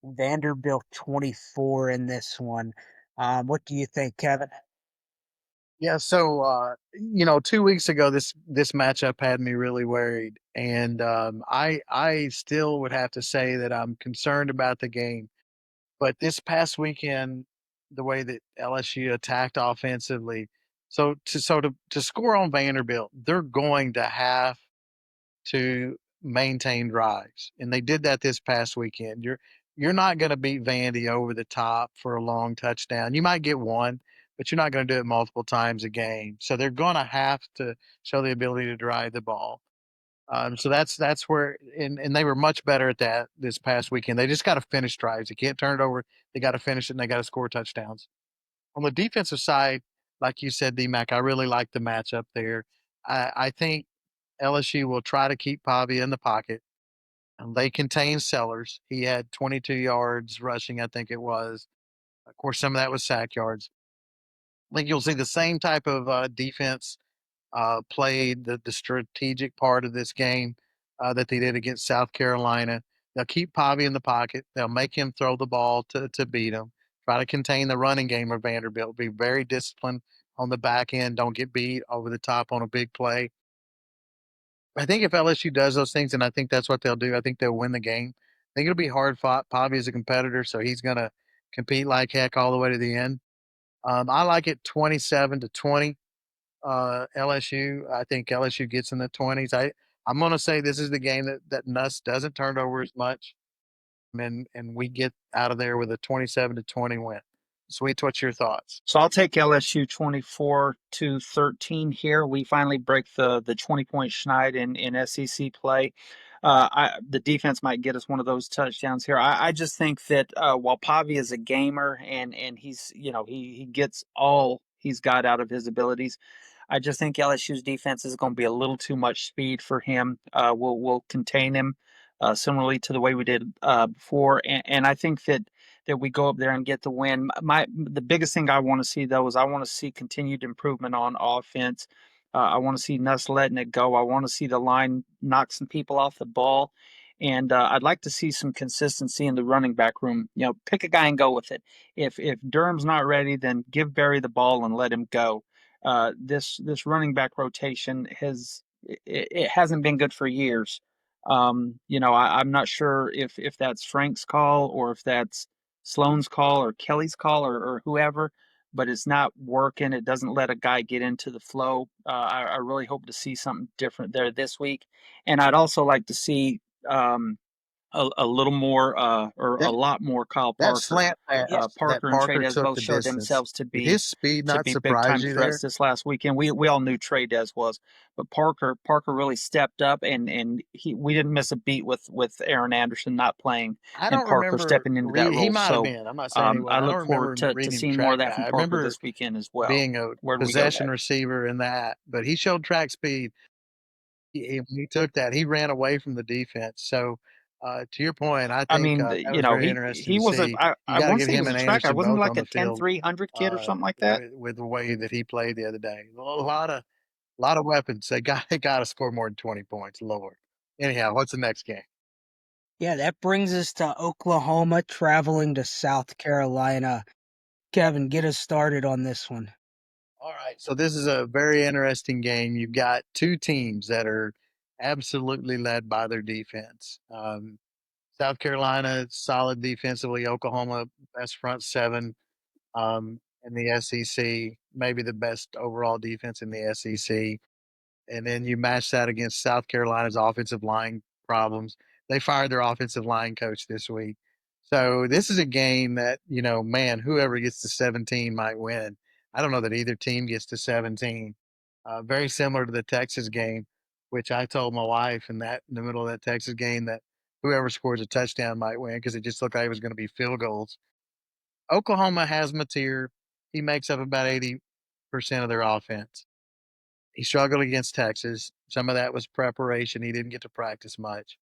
Vanderbilt 24 in this one. What do you think, Kevin? Yeah, so 2 weeks ago, this matchup had me really worried, and I still would have to say that I'm concerned about the game. But this past weekend, the way that LSU attacked offensively, to score on Vanderbilt, they're going to have to maintain drives, and they did that this past weekend. You're not going to beat Vandy over the top for a long touchdown. You might get one, but you're not going to do it multiple times a game. So they're going to have to show the ability to drive the ball. So that's where and they were much better at that this past weekend. They just got to finish drives. They can't turn it over. They got to finish it and they got to score touchdowns. On the defensive side, like you said, DMAC, I really like the matchup there. I think LSU will try to keep Pavia in the pocket. They contain Sellers. He had 22 yards rushing, I think it was. Of course, some of that was sack yards. I think you'll see the same type of defense played the strategic part of this game that they did against South Carolina. They'll keep Pavia in the pocket. They'll make him throw the ball to beat him. Try to contain the running game of Vanderbilt. Be very disciplined on the back end. Don't get beat over the top on a big play. I think if LSU does those things, and I think that's what they'll do, I think they'll win the game. I think it'll be hard fought. Pavi is a competitor, so he's going to compete like heck all the way to the end. I like it 27-20. LSU. I think LSU gets in the 20s. I'm going to say this is the game that Nuss doesn't turn over as much, and we get out of there with a 27-20 win. Sweet, what's your thoughts? So I'll take LSU 24-13 here. We finally break the 20-point schneid in SEC play. The defense might get us one of those touchdowns here. I just think that while Pavi is a gamer and he's he gets all he's got out of his abilities, I just think LSU's defense is going to be a little too much speed for him. We'll contain him similarly to the way we did before, and I think that that we go up there and get the win. The biggest thing I want to see though is I want to see continued improvement on offense. I want to see Nuss letting it go. I want to see the line knock some people off the ball. And I'd like to see some consistency in the running back room. You know, pick a guy and go with it. If Durham's not ready, then give Barry the ball and let him go. This running back rotation it hasn't been good for years. You know, I'm not sure if that's Frank's call or if that's Sloan's call or Kelly's call or whoever, but it's not working. It doesn't let a guy get into the flow. I really hope to see something different there this week, and I'd also like to see um, a little more or a That lot more Kyle that Parker. slant pass that Parker and Parker Trey took both the showed distance. themselves Did his speed to not be big surprise time you threats there? this last weekend. We all knew Trey was, but Parker really stepped up and we didn't miss a beat with Aaron Anderson not playing I and don't Parker remember stepping into that reading. He role. might have So been. I'm not saying he was. I I don't look forward remember to reading seeing more of track that guy. from I Parker remember this weekend as well. being a Where do we go possession there? receiver in that, but he showed track speed. When he took that, he ran away from the defense. So, to your point, I I think mean, that you was know, very interesting he to was see. You I got to want to get say he him was a and track guy. Anderson Wasn't he both like on a the field 10-300 kid or something like that? with the way that he played the other day. A lot of weapons. They got to score more than 20 points. Lord. Anyhow, what's the next game? Yeah, that brings us to Oklahoma traveling to South Carolina. Kevin, get us started on this one. All right. So this is a very interesting game. You've got two teams that are absolutely led by their defense. South Carolina, solid defensively. Oklahoma, best front seven in the SEC, maybe the best overall defense in the SEC. And then you match that against South Carolina's offensive line problems. They fired their offensive line coach this week. So this is a game that, man, whoever gets to 17 might win. I don't know that either team gets to 17. Very similar to the Texas game, which I told my wife in the middle of that Texas game that whoever scores a touchdown might win because it just looked like it was going to be field goals. Oklahoma has Mateer. He makes up about 80% of their offense. He struggled against Texas. Some of that was preparation. He didn't get to practice much.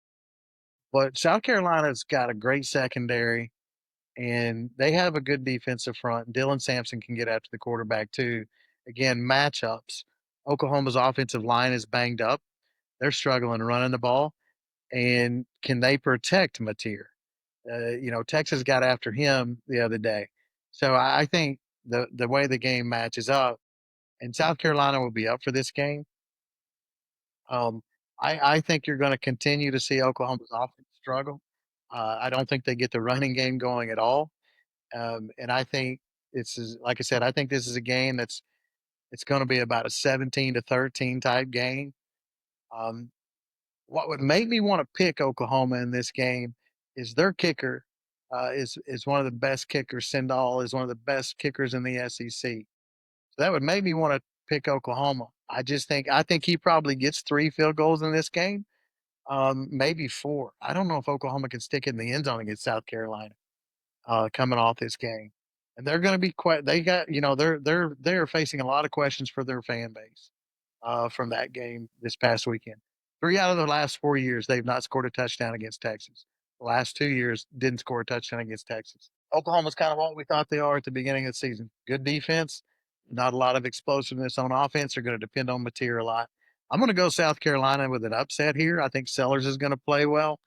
But South Carolina's got a great secondary, and they have a good defensive front. Dylan Sampson can get after the quarterback, too. Again, matchups. Oklahoma's offensive line is banged up. They're struggling running the ball. And can they protect Mateer? Texas got after him the other day. So I think the way the game matches up, and South Carolina will be up for this game. Um, I think you're going to continue to see Oklahoma's offense struggle. I don't think they get the running game going at all. And I think like I said, I think this is a game it's going to be about a 17-13 type game. Um, what would make me want to pick Oklahoma in this game is their kicker is one of the best kickers. Sindall is one of the best kickers in the SEC. So that would make me want to pick Oklahoma. I think he probably gets 3 field goals in this game, maybe 4. I don't know if Oklahoma can stick it in the end zone against South Carolina coming off this game, and they're going to be quite. They got they're facing a lot of questions for their fan base from that game this past weekend. 3 out of the last 4 years, they've not scored a touchdown against Texas. The last 2 years, didn't score a touchdown against Texas. Oklahoma's kind of what we thought they are at the beginning of the season. Good defense, not a lot of explosiveness on offense. They're going to depend on material a lot. I'm going to go South Carolina with an upset here. I think Sellers is going to play well.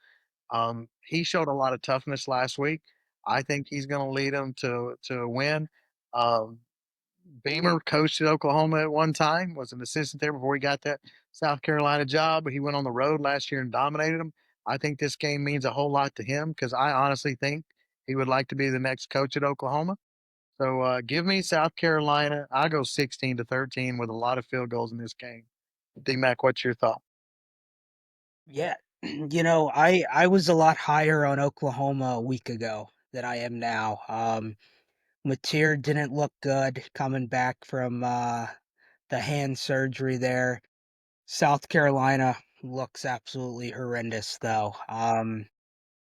He showed a lot of toughness last week. I think he's going to lead them to a win. Um, Beamer coached at Oklahoma at one time, was an assistant there before he got that South Carolina job. He went on the road last year and dominated them. I think this game means a whole lot to him because I honestly think he would like to be the next coach at Oklahoma. So give me South Carolina. I'll go 16-13 with a lot of field goals in this game. D Mac, what's your thought? Yeah, I was a lot higher on Oklahoma a week ago than I am now. Mateer didn't look good coming back from the hand surgery there. South Carolina looks absolutely horrendous, though.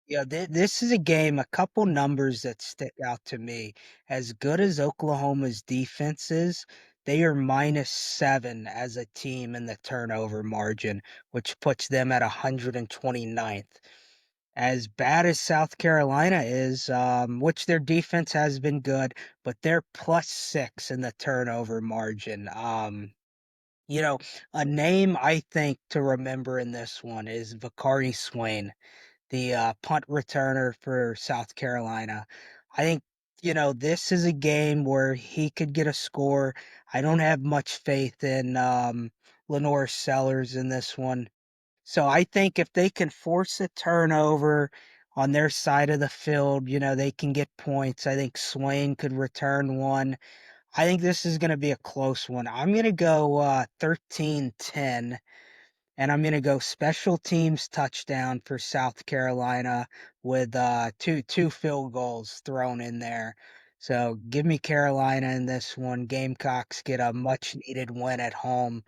Yeah, this is a game, a couple numbers that stick out to me. As good as Oklahoma's defense is, they are -7 as a team in the turnover margin, which puts them at 129th. as bad as South Carolina is, which their defense has been good, but they're +6 in the turnover margin. You know, a name I think to remember in this one is Vakari Swain, the punt returner for South Carolina. I think, this is a game where he could get a score. I don't have much faith in Lenore Sellers in this one. So I think if they can force a turnover on their side of the field, they can get points. I think Swain could return one. I think this is going to be a close one. I'm going to go 13-10, and I'm going to go special teams touchdown for South Carolina with two field goals thrown in there. So give me Carolina in this one. Gamecocks get a much needed win at home.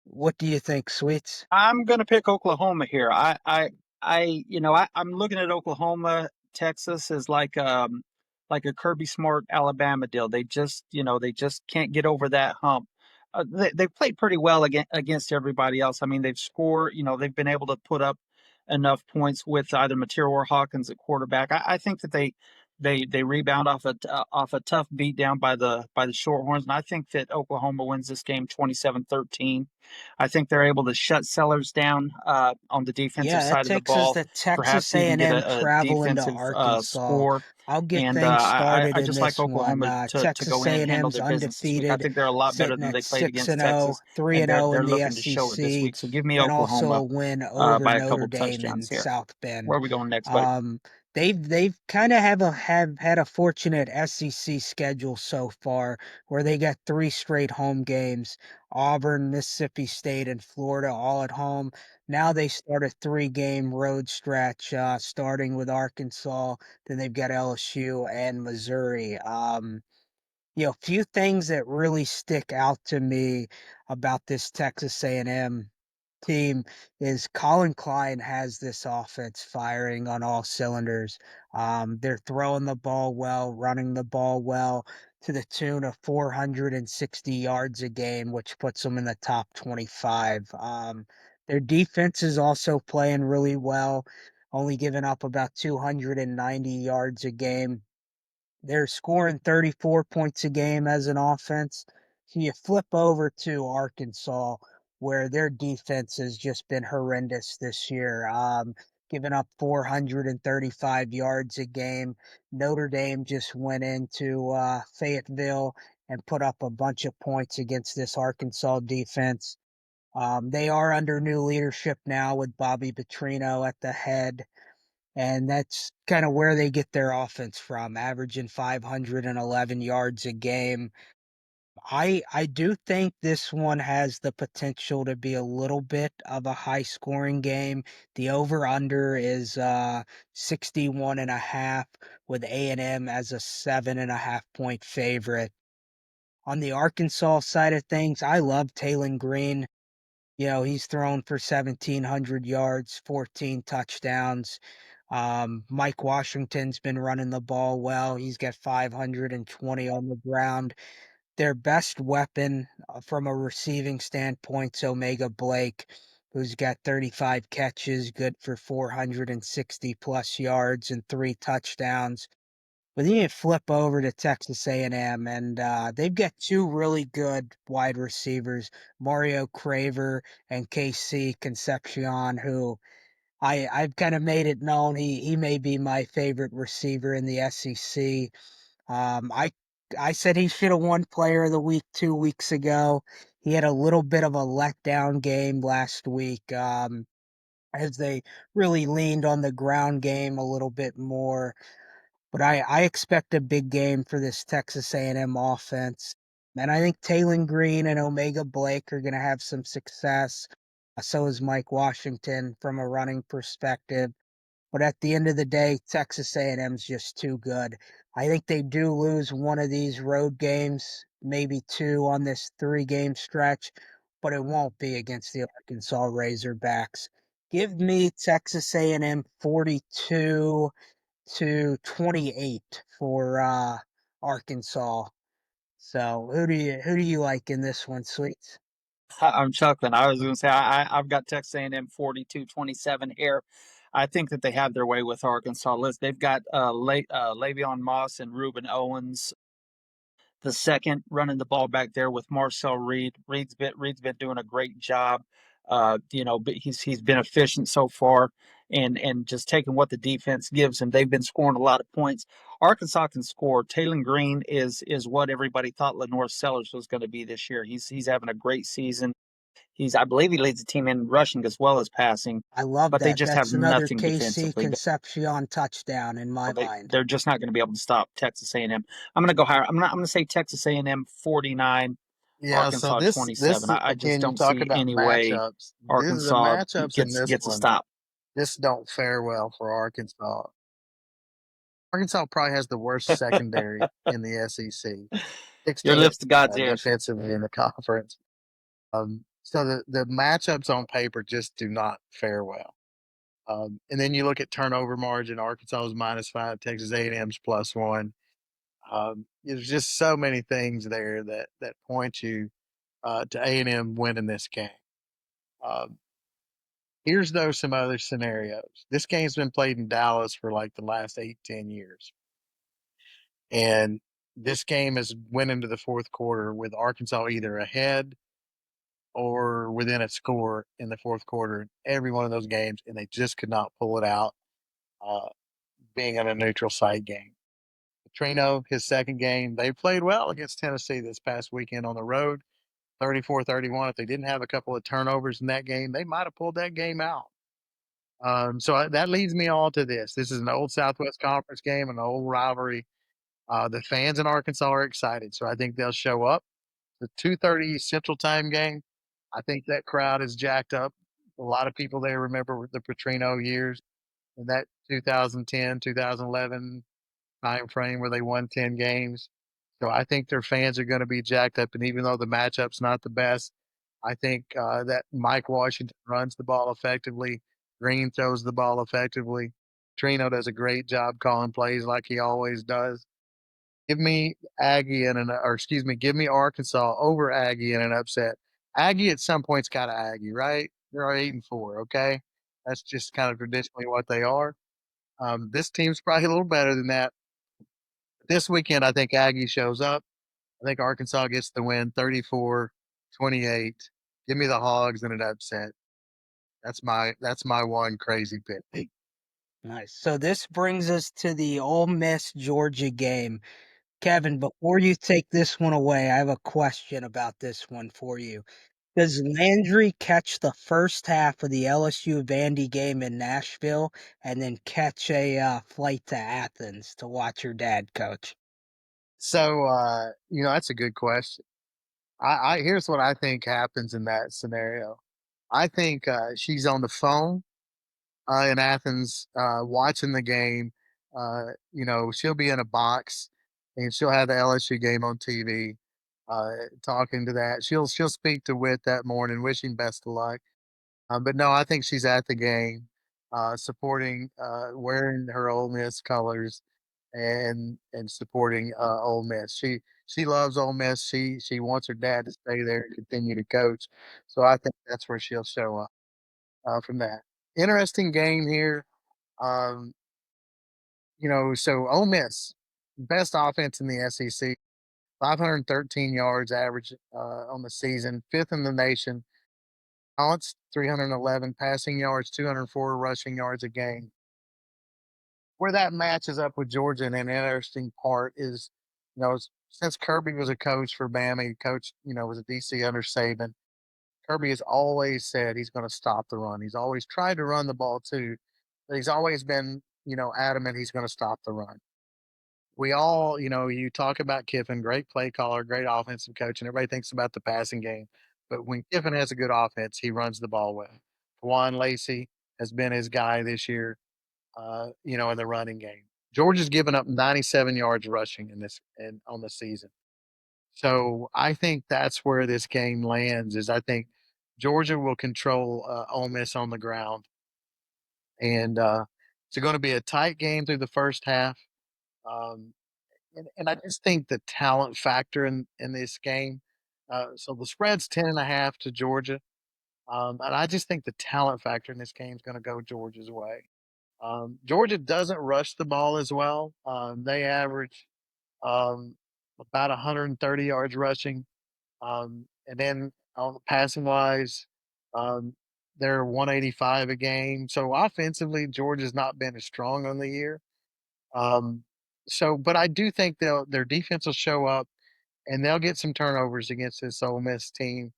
What do you think, Sweets? I'm going to pick Oklahoma here. I'm looking at Oklahoma, Texas as like a Kirby Smart Alabama deal. They just can't get over that hump. They played pretty well against everybody else. I mean, they've scored. They've been able to put up enough points with either Material or Hawkins at quarterback. I think that they rebound off a tough beat down by the Shorthorns, and I think that Oklahoma wins this game 27-13. I think they're able to shut Sellers down on the defensive Yeah, that side of the takes us ball, to Texas perhaps even get A&M a traveling to defensive Arkansas. score. I'll get And things started I in just like this one. Oklahoma to go Texas in and handle A&M's their business this week. I undefeated, think they're a lot better sitting than at they played 6 against and 0, Texas, 3 and and 0 they're in the looking to show it this SEC, week. So give me and also Oklahoma a win over by a Notre couple Dame touchdowns in here. South Bend. Where are we going next, buddy? Um, they've kind of have had a fortunate SEC schedule so far, where they got 3 straight home games: Auburn, Mississippi State, and Florida, all at home. Now they start a 3-game road stretch, starting with Arkansas. Then they've got LSU and Missouri. Few things that really stick out to me about this Texas A&M team is Colin Klein has this offense firing on all cylinders. They're throwing the ball well, running the ball well, to the tune of 460 yards a game, which puts them in the top 25. Their defense is also playing really well, only giving up about 290 yards a game. They're scoring 34 points a game as an offense. So you flip over to Arkansas, where their defense has just been horrendous this year, giving up 435 yards a game. Notre Dame just went into Fayetteville and put up a bunch of points against this Arkansas defense. They are under new leadership now with Bobby Petrino at the head, and that's kind of where they get their offense from, averaging 511 yards a game. I do think this one has the potential to be a little bit of a high scoring game. The over under is 61 and a half, with A&M as a 7.5 point favorite. On the Arkansas side of things, I love Taylon Green. He's thrown for 1,700 yards, 14 touchdowns. Mike Washington's been running the ball well. He's got 520 on the ground. Their best weapon from a receiving standpoint's Omega Blake, who's got 35 catches, good for 460 plus yards and 3 touchdowns. But then you flip over to Texas A&M, and they've got 2 really good wide receivers, Mario Craver and KC Concepcion, who I've kind of made it known he may be my favorite receiver in the SEC. Um, I I said he should have won Player of the Week 2 weeks ago. He had a little bit of a letdown game last week, as they really leaned on the ground game a little bit more. But I expect a big game for this Texas A&M offense. And I think Taylon Green and Omega Blake are going to have some success. So is Mike Washington from a running perspective. But at the end of the day, Texas A&M's just too good. I think they do lose one of these road games, maybe 2 on this 3-game stretch, but it won't be against the Arkansas Razorbacks. Give me Texas A&M 42-28 for Arkansas. So who do you like in this one, Sweets? I'm chuckling. I was going to say I've got Texas A&M 42-27 here. I think that they have their way with Arkansas. They've got Le'Veon Moss and Reuben Owens the second, running the ball back there with Marcel Reed. Reed's been doing a great job. But he's been efficient so far, and just taking what the defense gives him. They've been scoring a lot of points. Arkansas can score. Taylon Green is what everybody thought Lenore Sellers was going to be this year. He's having a great season. I believe he leads the team in rushing as well as passing, I love but they that. just have That's another nothing KC defensively. Concepcion touchdown in my mind. They're just not going to be able to stop Texas A&M. I'm going to go higher. I'm going to say Texas A&M 49, Yeah, so Arkansas this 27. I just again, you don't talk see about any way matchups. This is the Arkansas matchups in gets this a one stop. just don't fare well for Arkansas. Arkansas probably has the worst secondary in the SEC, Your 16th lips to God's ears. defensively in the conference. So the matchups on paper just do not fare well. And then you look at turnover margin. Arkansas is -5, Texas A&M's +1. There's just so many things there that point you to A&M winning this game. Um, Here's though some other scenarios. This game's been played in Dallas for like the last 8-10 years, and this game is went into the fourth quarter with Arkansas either ahead or within a score in the fourth quarter in every one of those games, and they just could not pull it out, uh, being in a neutral site game. Trino, his second game, they played well against Tennessee this past weekend on the road, 34-31. If they didn't have a couple of turnovers in that game, they might have pulled that game out. That leads me all to this. This is an old Southwest Conference game, an old rivalry. The fans in Arkansas are excited, so I think they'll show up. The 2:30 Central Time game, I think that crowd is jacked up. A lot of people there remember the Petrino years in that 2010, 2011 time frame where they won 10 games. So I think their fans are going to be jacked up. And even though the matchup's not the best, I think that Mike Washington runs the ball effectively. Green throws the ball effectively. Trino does a great job calling plays like he always does. Give me give me Arkansas over Aggie in an upset. Aggie at some point's got to Aggie, right? They're 8-4, okay? That's just kind of traditionally what they are. This team's probably a little better than that. This weekend, I think Aggie shows up. I think Arkansas gets the win 34-28. Give me the Hogs in an upset. That's my one crazy pick. Nice. So this brings us to the Ole Miss Georgia game. Kevin, before you take this one away, I have a question about this one for you. Does Landry catch the first half of the LSU Vandy game in Nashville and then catch a flight to Athens to watch your dad coach? So that's a good question. I here's what I think happens in that scenario. I think she's on the phone in Athens watching the game. She'll be in a box and she'll have the LSU game on TV, talking to that. She'll speak to Witt that morning, wishing best of luck. But no, I think she's at the game, supporting, wearing her Ole Miss colors, and supporting Ole Miss. She loves Ole Miss. She wants her dad to stay there and continue to coach. So I think that's where she'll show up from that. Interesting game here. Um, so Ole Miss, best offense in the SEC, 513 yards average on the season, fifth in the nation. Balanced 311 passing yards, 204 rushing yards a game. Where that matches up with Georgia and an interesting part is, since Kirby was a coach for Bama, he coached, was a DC under Saban. Kirby has always said he's going to stop the run. He's always tried to run the ball too, but he's always been, adamant he's going to stop the run. We all, you talk about Kiffin, great play caller, great offensive coach, and everybody thinks about the passing game. But when Kiffin has a good offense, he runs the ball well. Juan Lacey has been his guy this year, in the running game. Georgia's given up 97 yards rushing in this and on the season. So I think that's where this game lands. Is I think Georgia will control Ole Miss on the ground, and it's going to be a tight game through the first half. Um, and I just think the talent factor in this game. So the spread's 10.5 to Georgia, and I just think the talent factor in this game is going to go Georgia's way. Georgia doesn't rush the ball as well. They average about 130 yards rushing. And then on the passing wise, um, they're 185 a game. So offensively, Georgia's not been as strong on the year. Um, but I do think their defense will show up and they'll get some turnovers against this Ole Miss team.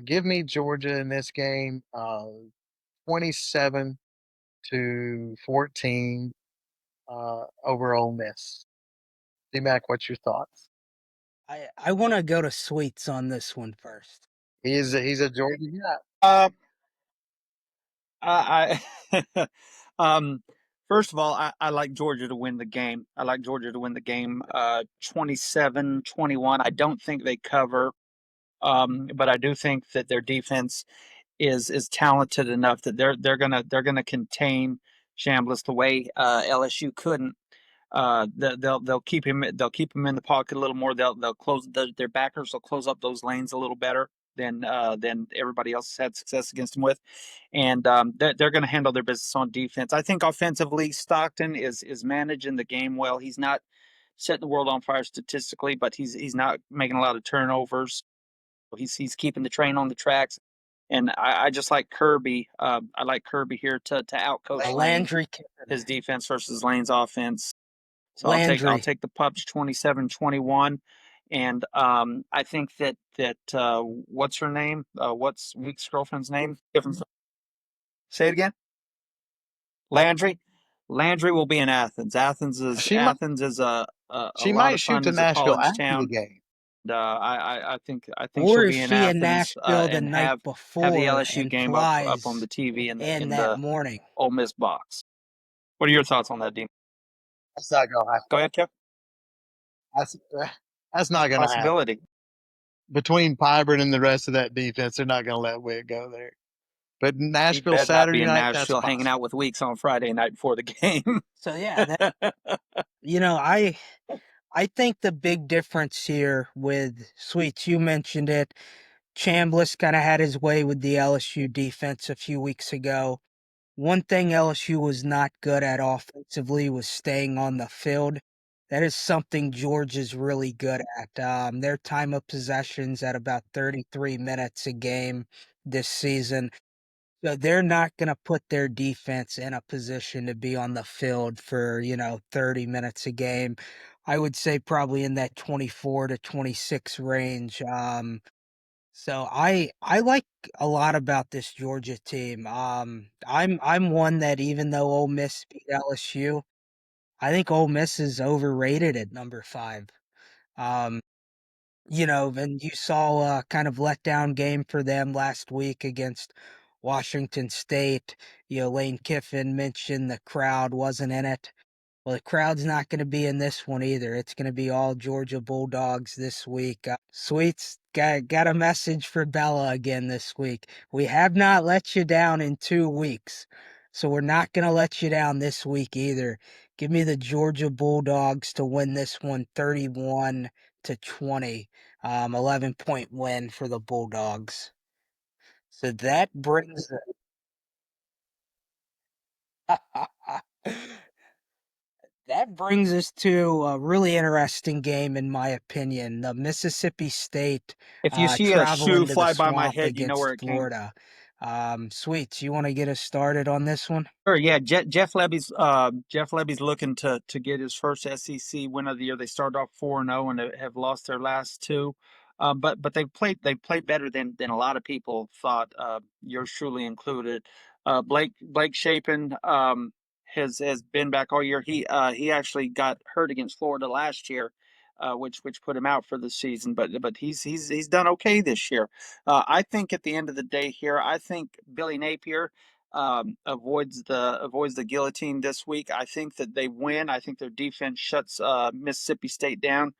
Give me Georgia in this game, 27-14 over Ole Miss. D-Mac, what's your thoughts? I want to go to Sweets on this one first. He's a Georgia guy. Uh, I first of all, I like Georgia to win the game. I like Georgia to win the game 27-21. I don't think they cover, but I do think that their defense is talented enough that they're gonna contain Chambliss the way LSU couldn't. They'll keep him in the pocket a little more. They'll close their backers will close up those lanes a little better than everybody else has had success against him with, and they're going to handle their business on defense. I think offensively, Stockton is managing the game well. He's not setting the world on fire statistically, but he's not making a lot of turnovers. He's keeping the train on the tracks, and I just like Kirby. I like Kirby here to outcoach Lane, Landry, his defense versus Lane's offense. So I'll Landry. take the Pups 27-21. And I think that what's her name? What's Week's girlfriend's name? Different. Say it again. Landry. Landry will be in Athens. She might Athens is a she lot might of shoot fun to as a Nashville college after the town. game. I think Or she'll is be in she in Athens Nashville the and night have the before LSU and game up on the flies TV in in that the morning? Ole Miss box. What are your thoughts on that, Dean? That's not gonna happen. Go ahead, Kev. That's that's It's not a gonna happen. possibility. Between Pyburn and the rest of that defense, they're not gonna let Witt go there. But He Nashville better not be Saturday in night, that's Nashville hanging out possible. with Weeks on Friday night before the game. So yeah, I think the big difference here with Sweets, you mentioned it. Chambliss kind of had his way with the LSU defense a few weeks ago. One thing LSU was not good at offensively was staying on the field. That is something Georgia's really good at. Their time of possessions at about 33 minutes a game this season. So they're not going to put their defense in a position to be on the field for, 30 minutes a game. I would say probably in that 24 to 26 range. So I like a lot about this Georgia team. I'm one that even though Ole Miss beat LSU, I think Ole Miss is overrated at number 5. Um, and you saw a kind of letdown game for them last week against Washington State. Lane Kiffin mentioned the crowd wasn't in it. Well, the crowd's not going to be in this one either. It's going to be all Georgia Bulldogs this week. Sweets got a message for Bella again this week. We have not let you down in 2 weeks, so we're not going to let you down this week either. Give me the Georgia Bulldogs to win this one 31-20. 11-point win for the Bulldogs. So that brings That brings us to a really interesting game, in my opinion. The Mississippi State If you see a shoe traveling to the fly by my swamp head, you know where against it came. Florida. Sweets, you want to get us started on this one? Sure, yeah. Jeff Levy's looking to get his first SEC win of the year. They started off 4-0 and have lost their last two, but they played better than a lot of people thought. Yours truly included. Blake Shapen has been back all year. He actually got hurt against Florida last year, which put him out for the season. But he's done okay this year. I think at the end of the day here, I think Billy Napier avoids the guillotine this week. I think that they win. I think their defense shuts Mississippi State down.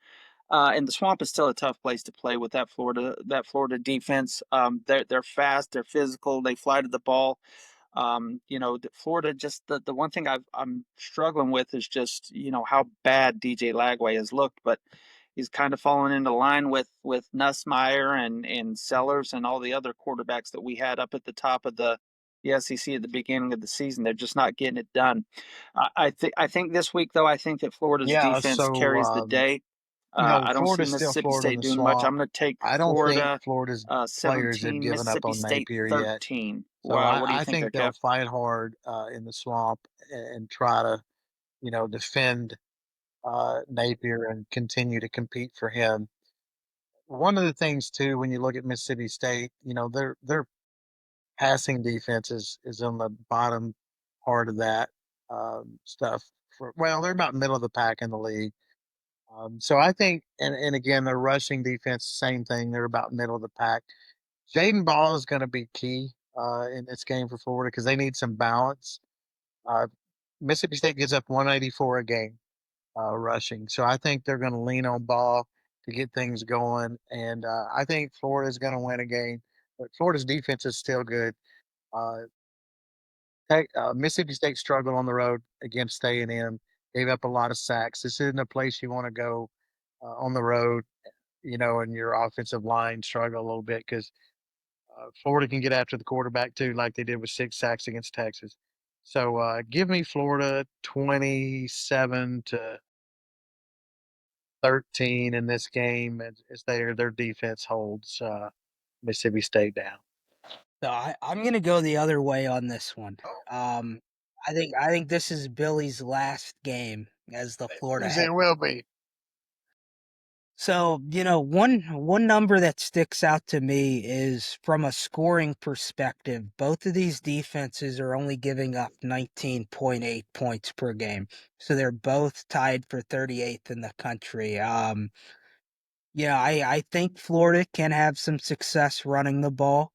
And the swamp is still a tough place to play with that Florida defense. They're fast, they're physical, they fly to the ball. Florida, just the one thing I'm struggling with is just how bad DJ Lagway has looked, but he's kind of fallen into line with Nussmeier and Sellers and all the other quarterbacks that we had up at the top of the the SEC at the beginning of the season. They're just not getting it done. I think this week though, I think that Florida's Yeah, defense so carries the day. I don't see Florida's still Mississippi Florida in State the doing much. swamp. I'm going to take I don't think Florida Florida's players have 17, given up Mississippi on State Napier yet. 13. So Wow, what do you I think think there, they'll Kev? fight hard in the swamp and try to, defend Napier and continue to compete for him. One of the things too, when you look at Mississippi State, their passing defense is on the bottom part of that stuff. Well, they're about middle of the pack in the league. So I think, and again, their rushing defense, same thing. They're about middle of the pack. Jaden Ball is going to be key in this game for Florida because they need some balance. Uh, Mississippi State gives up 184 a game rushing, so I think they're going to lean on Ball to get things going, and I think Florida is going to win a game. But Florida's defense is still good. Uh, Mississippi State struggled on the road against A&M, gave up a lot of sacks. This isn't a place you want to go on the road, and your offensive line struggle a little bit because Florida can get after the quarterback too, like they did with 6 sacks against Texas. So give me Florida 27-13 in this game as their defense holds Mississippi State down. So I'm gonna go the other way on this one. Um, I think this is Billy's last game as the Florida head. It will be. So, one number that sticks out to me is from a scoring perspective, both of these defenses are only giving up 19.8 points per game. So they're both tied for 38th in the country. I think Florida can have some success running the ball,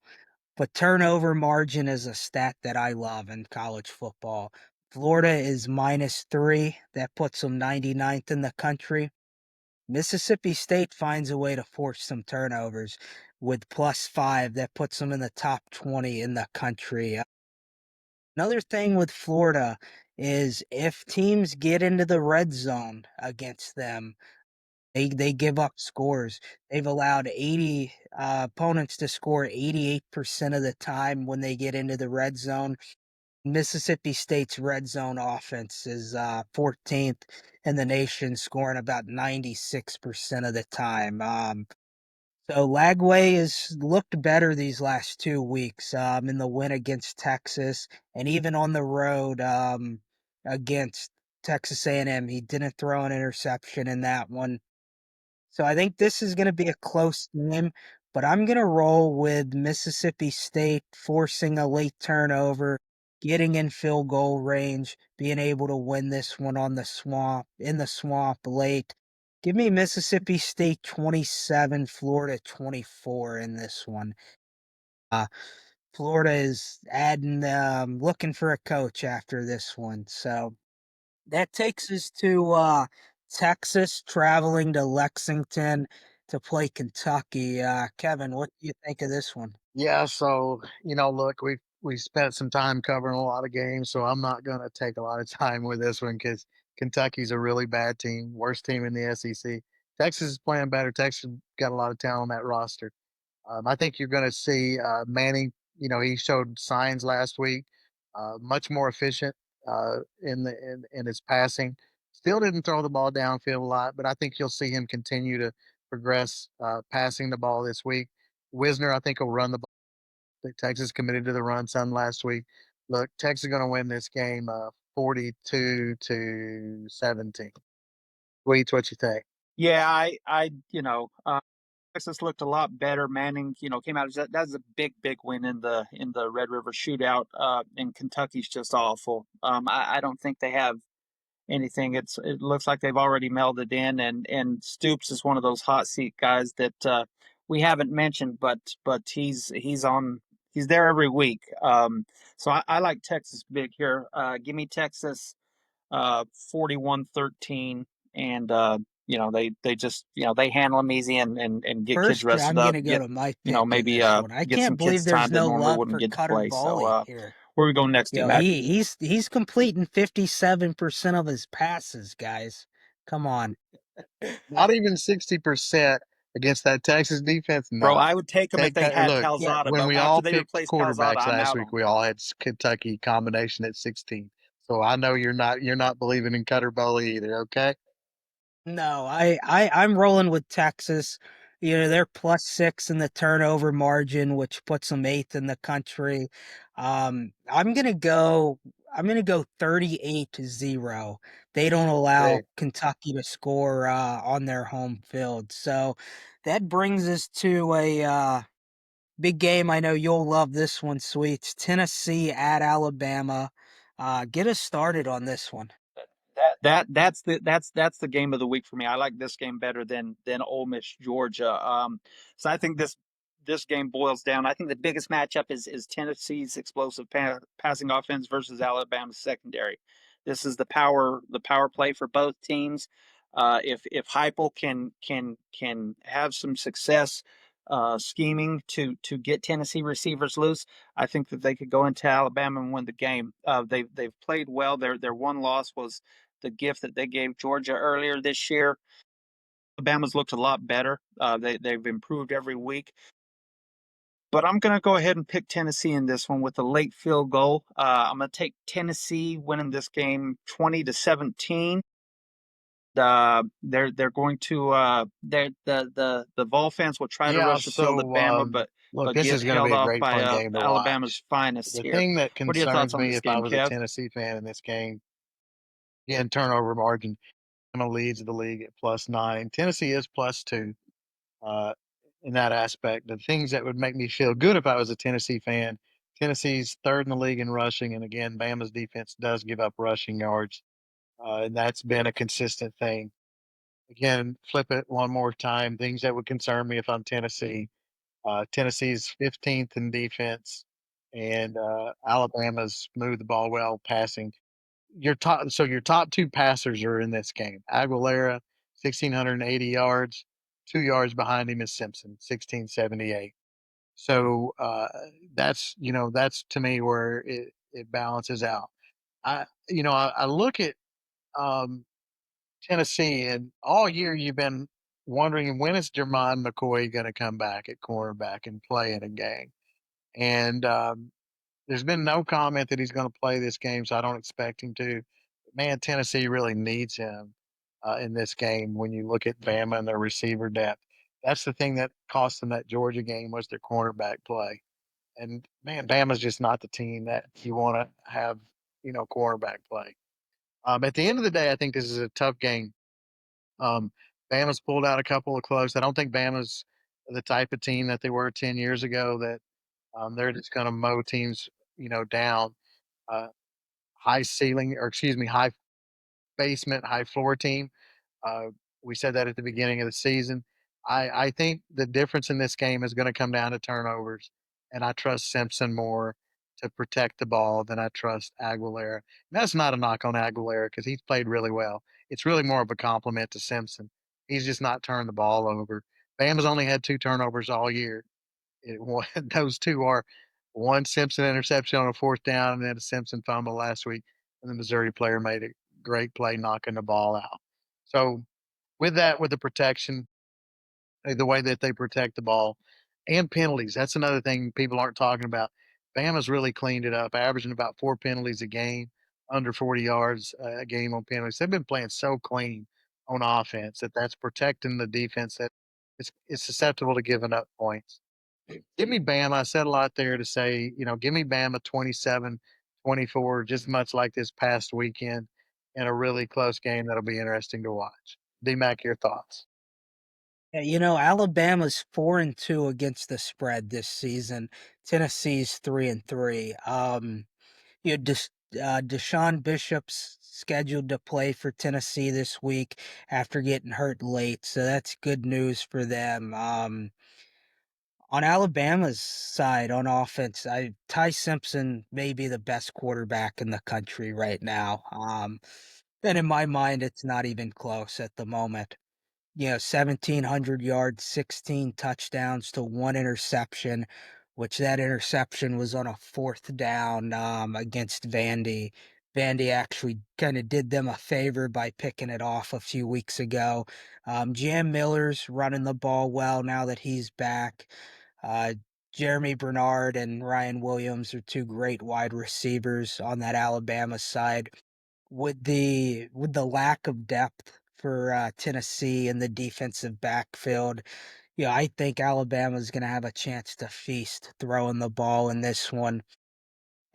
but turnover margin is a stat that I love in college football. Florida is -3. That puts them 99th in the country. Mississippi State finds a way to force some turnovers with +5. That puts them in the top 20 in the country. Another thing with Florida is if teams get into the red zone against them, they give up scores. They've allowed 80 opponents to score 88% of the time when they get into the red zone. Mississippi State's red zone offense is 14th in the nation, scoring about 96% of the time. So Lagway has looked better these last 2 weeks in the win against Texas and even on the road against Texas A&M. He didn't throw an interception in that one. So I think this is going to be a close game, but I'm going to roll with Mississippi State forcing a late turnover, getting in field goal range, being able to win this one in the swamp late. Give me Mississippi State 27, Florida 24 in this one. Uh, Florida is looking for a coach after this one. So that takes us to Texas, traveling to Lexington to play Kentucky. Kevin, what do you think of this one? Yeah, so look, we spent some time covering a lot of games, so I'm not going to take a lot of time with this one because Kentucky's a really bad team, worst team in the SEC. Texas is playing better. Texas got a lot of talent on that roster. I think you're going to see Manning. He showed signs last week, much more efficient in his passing. Still didn't throw the ball downfield a lot, but I think you'll see him continue to progress passing the ball this week. Wisner, I think, will run the ball. I think Texas committed to the run some last week. Look, Texas is going to win this game 42-17. Sweets, what you think? Yeah, Texas looked a lot better. Manning, came out. That's a big win in the Red River Shootout. And Kentucky's just awful. I don't think they have anything. It looks like they've already melded in, and Stoops is one of those hot seat guys that we haven't mentioned, but he's there every week. So I like Texas big here. Give me Texas 41-13, and they just they handle them easy and get kids First, rested I'm up. going to go Get to my pick in maybe this one. I get some can't believe kids there's time that no normally love wouldn't for get to Cutter play. So Boley here. where we go next, D Mac? He's completing 57% of his passes, guys. Come on. Not even 60%. against that Texas defense? Bro, No. I would take them if Take they had look, Yeah. Calzada, when but we after all they picked replaced Calzada, quarterbacks I'm last out week, on. we all had Kentucky combination at 16. So I know you're not believing in Cutter Bowley either. Okay. No, I'm rolling with Texas. You know, they're +6 in the turnover margin, which puts them 8th in the country. I'm gonna go 38-0. They don't allow Big. Kentucky to score on their home field. So that brings us to a big game. I know you'll love this one, Sweets. Tennessee at Alabama. Get us started on this one. That's the game of the week for me. I like this game better than Ole Miss Georgia. So I think this game boils down. I think the biggest matchup is Tennessee's explosive passing offense versus Alabama's secondary. This is the power play for both teams. If Heupel can have some success scheming to get Tennessee receivers loose, I think that they could go into Alabama and win the game. They've played well. Their one loss was the gift that they gave Georgia earlier this year. Alabama's looked a lot better. They've improved every week. But I'm going to go ahead and pick Tennessee in this one with a late field goal. I'm going to take Tennessee winning this game 20-17. They're going to the Vol fans will try to Yeah. rush the field at So Bama, but look, but this get is going to held be a off great by fun game to watch. Alabama's finest The here. thing that What are your thoughts concerns on me this if I game, was a Kev? Tennessee fan in this game, again, turnover margin, Alabama leads the league at +9. Tennessee is +2. Uh, in that aspect, the things that would make me feel good if I was a Tennessee fan, Tennessee's third in the league in rushing, and again, Bama's defense does give up rushing yards, and that's been a consistent thing. Again, flip it one more time. Things that would concern me if I'm Tennessee. Tennessee's 15th in defense, and Alabama's moved the ball well passing. Your top two passers are in this game. Aguilera, 1,680 yards. 2 yards behind him is Simpson, 1,678. So that's to me where it balances out. I look at um, Tennessee, and all year you've been wondering when is Jermon McCoy going to come back at cornerback and play in a game. And there's been no comment that he's going to play this game, so I don't expect him to. Man, Tennessee really needs him in this game. When you look at Bama and their receiver depth, that's the thing that cost them that Georgia game was their cornerback play. And man, Bama's just not the team that you want to have, cornerback play. At the end of the day, I think this is a tough game. Um, Bama's pulled out a couple of close. I don't think Bama's the type of team that they were 10 years ago that they're just going to mow teams, down. Uh, high ceiling, or excuse me, high basement, high floor team. Uh, we said that at the beginning of the season. I think the difference in this game is going to come down to turnovers, and I trust Simpson more to protect the ball than I trust Aguilera. And that's not a knock on Aguilera because he's played really well. It's really more of a compliment to Simpson. He's just not turned the ball over. Bama's only had 2 turnovers all year. Those two are one Simpson interception on a fourth down, and then a Simpson fumble last week, and the Missouri player made a great play knocking the ball out. So with that, with the protection, the way that they protect the ball, and penalties, that's another thing people aren't talking about. Bama's really cleaned it up, averaging about 4 penalties a game, under 40 yards a game on penalties. They've been playing so clean on offense that's protecting the defense that it's susceptible to giving up points. Give me Bama. I said a lot there to say, give me Bama 27-24, just much like this past weekend in a really close game that'll be interesting to watch. D-Mac, your thoughts? Yeah, you know, Alabama's 4-2 against the spread this season. Tennessee's 3-3. You know, Deshaun Bishop's scheduled to play for Tennessee this week after getting hurt late, so that's good news for them. On Alabama's side on offense, Ty Simpson may be the best quarterback in the country right now. And in my mind, it's not even close at the moment. 1,700 yards, 16 touchdowns to one interception, which that interception was on a fourth down against Vandy. Vandy actually kind of did them a favor by picking it off a few weeks ago. Jam Miller's running the ball well now that he's back. Uh, Jeremy Bernard and Ryan Williams are two great wide receivers on that Alabama side. With the lack of depth for Tennessee in the defensive backfield, yeah, I think Alabama's going to have a chance to feast throwing the ball in this one.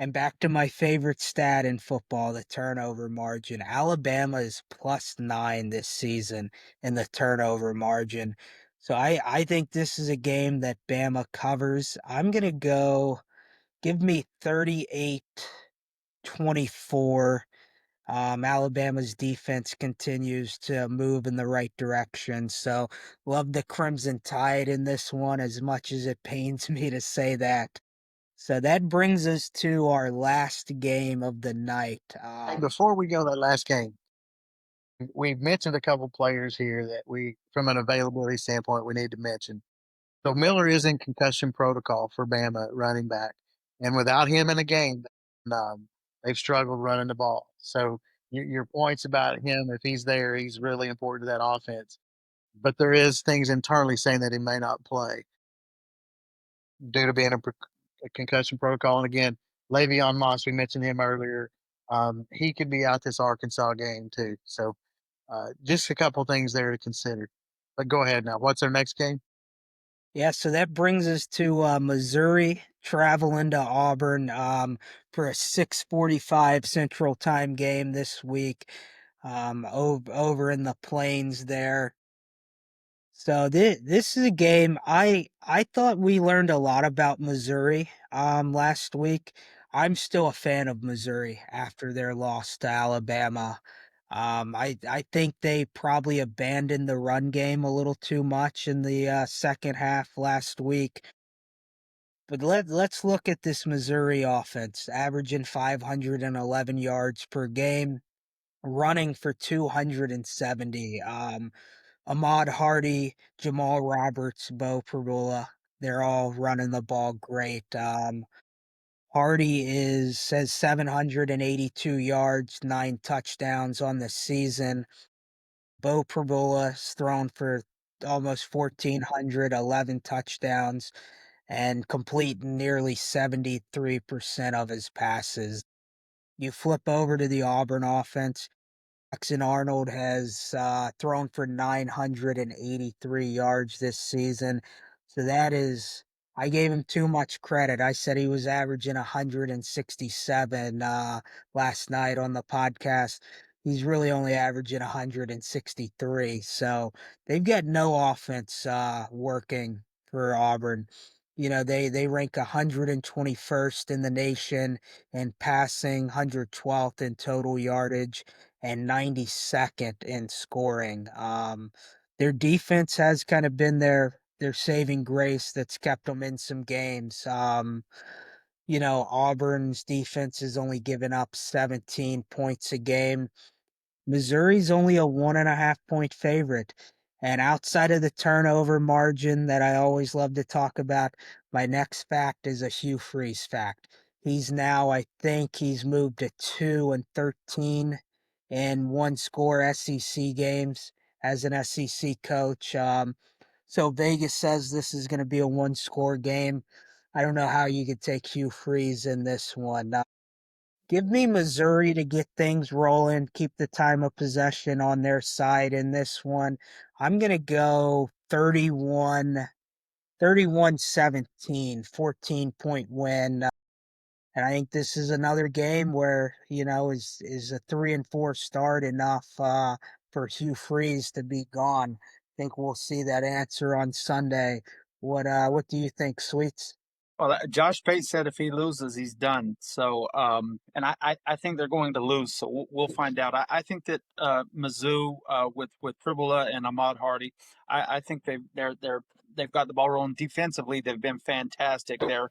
And back to my favorite stat in football, the turnover margin. Alabama is +9 this season in the turnover margin. So I think this is a game that Bama covers. I'm going to go give me 38-24. Alabama's defense continues to move in the right direction. So love the Crimson Tide in this one as much as it pains me to say that. So that brings us to our last game of the night. Hey, before we go to that last game, we've mentioned a couple players here that from an availability standpoint, we need to mention. So Miller is in concussion protocol for Bama running back, and without him in the game, they've struggled running the ball. So your points about him, if he's there, he's really important to that offense. But there is things internally saying that he may not play due to being a concussion protocol. And again, Le'Veon Moss, we mentioned him earlier. He could be out this Arkansas game too. So just a couple things there to consider. But go ahead now. What's our next game? Yeah, so that brings us to Missouri traveling to Auburn for a 6:45 Central Time game this week over in the plains there. So this is a game I thought we learned a lot about Missouri last week. I'm still a fan of Missouri after their loss to Alabama. I think they probably abandoned the run game a little too much in the second half last week. But let's look at this Missouri offense, averaging 511 yards per game, running for 270. Ahmad Hardy, Jamal Roberts, Bo Perulla, they're all running the ball great. Hardy has 782 yards, 9 touchdowns on the season. Bo Perulla's thrown for almost 1,400, 11 touchdowns, and complete nearly 73% of his passes. You flip over to the Auburn offense. Jackson Arnold has thrown for 983 yards this season. So I gave him too much credit. I said he was averaging 167 last night on the podcast. He's really only averaging 163. So they've got no offense working for Auburn. You know, they rank 121st in the nation in passing, 112th in total yardage, and 92nd in scoring. Their defense has kind of been their saving grace that's kept them in some games. Auburn's defense has only given up 17 points a game. Missouri's only a 1.5 point favorite. And outside of the turnover margin that I always love to talk about, my next fact is a Hugh Freeze fact. I think he's moved to 2-13 in one score SEC games as an SEC coach. So Vegas says this is going to be a one score game. I don't know how you could take Hugh Freeze in this one. Give me Missouri to get things rolling, keep the time of possession on their side in this one. I'm going to go 31-17, 14-point win. And I think this is another game where, is a 3-4 start enough for Hugh Freeze to be gone. I think we'll see that answer on Sunday. What do you think, Sweets? Well, Josh Pate said if he loses, he's done. So, and I think they're going to lose. So we'll find out. I think that Mizzou with Pribula and Ahmad Hardy, I think they've got the ball rolling defensively. They've been fantastic. They're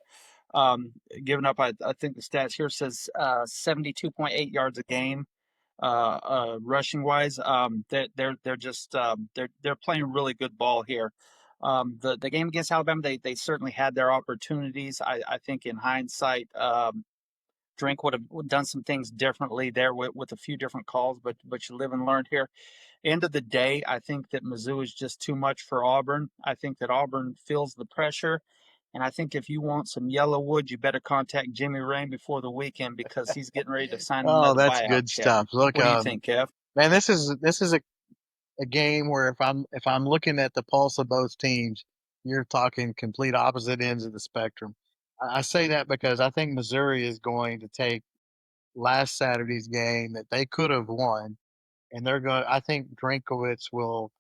giving up. I think the stats here says 72.8 yards a game. Rushing wise, they're just they're playing really good ball here. The game against Alabama, they certainly had their opportunities. I think in hindsight, Drink would have done some things differently there with a few different calls, but you live and learn here. End of the day, I think that Mizzou is just too much for Auburn. I think that Auburn feels the pressure. And I think if you want some yellow wood, you better contact Jimmy Rain before the weekend because he's getting ready to sign Oh, another that's buyout good check. stuff. Look, What do you think, Kev? man, this is a game where if I'm looking at the pulse of both teams, you're talking complete opposite ends of the spectrum. I say that because I think Missouri is going to take last Saturday's game that they could have won, and they're going. I think Drinkowitz will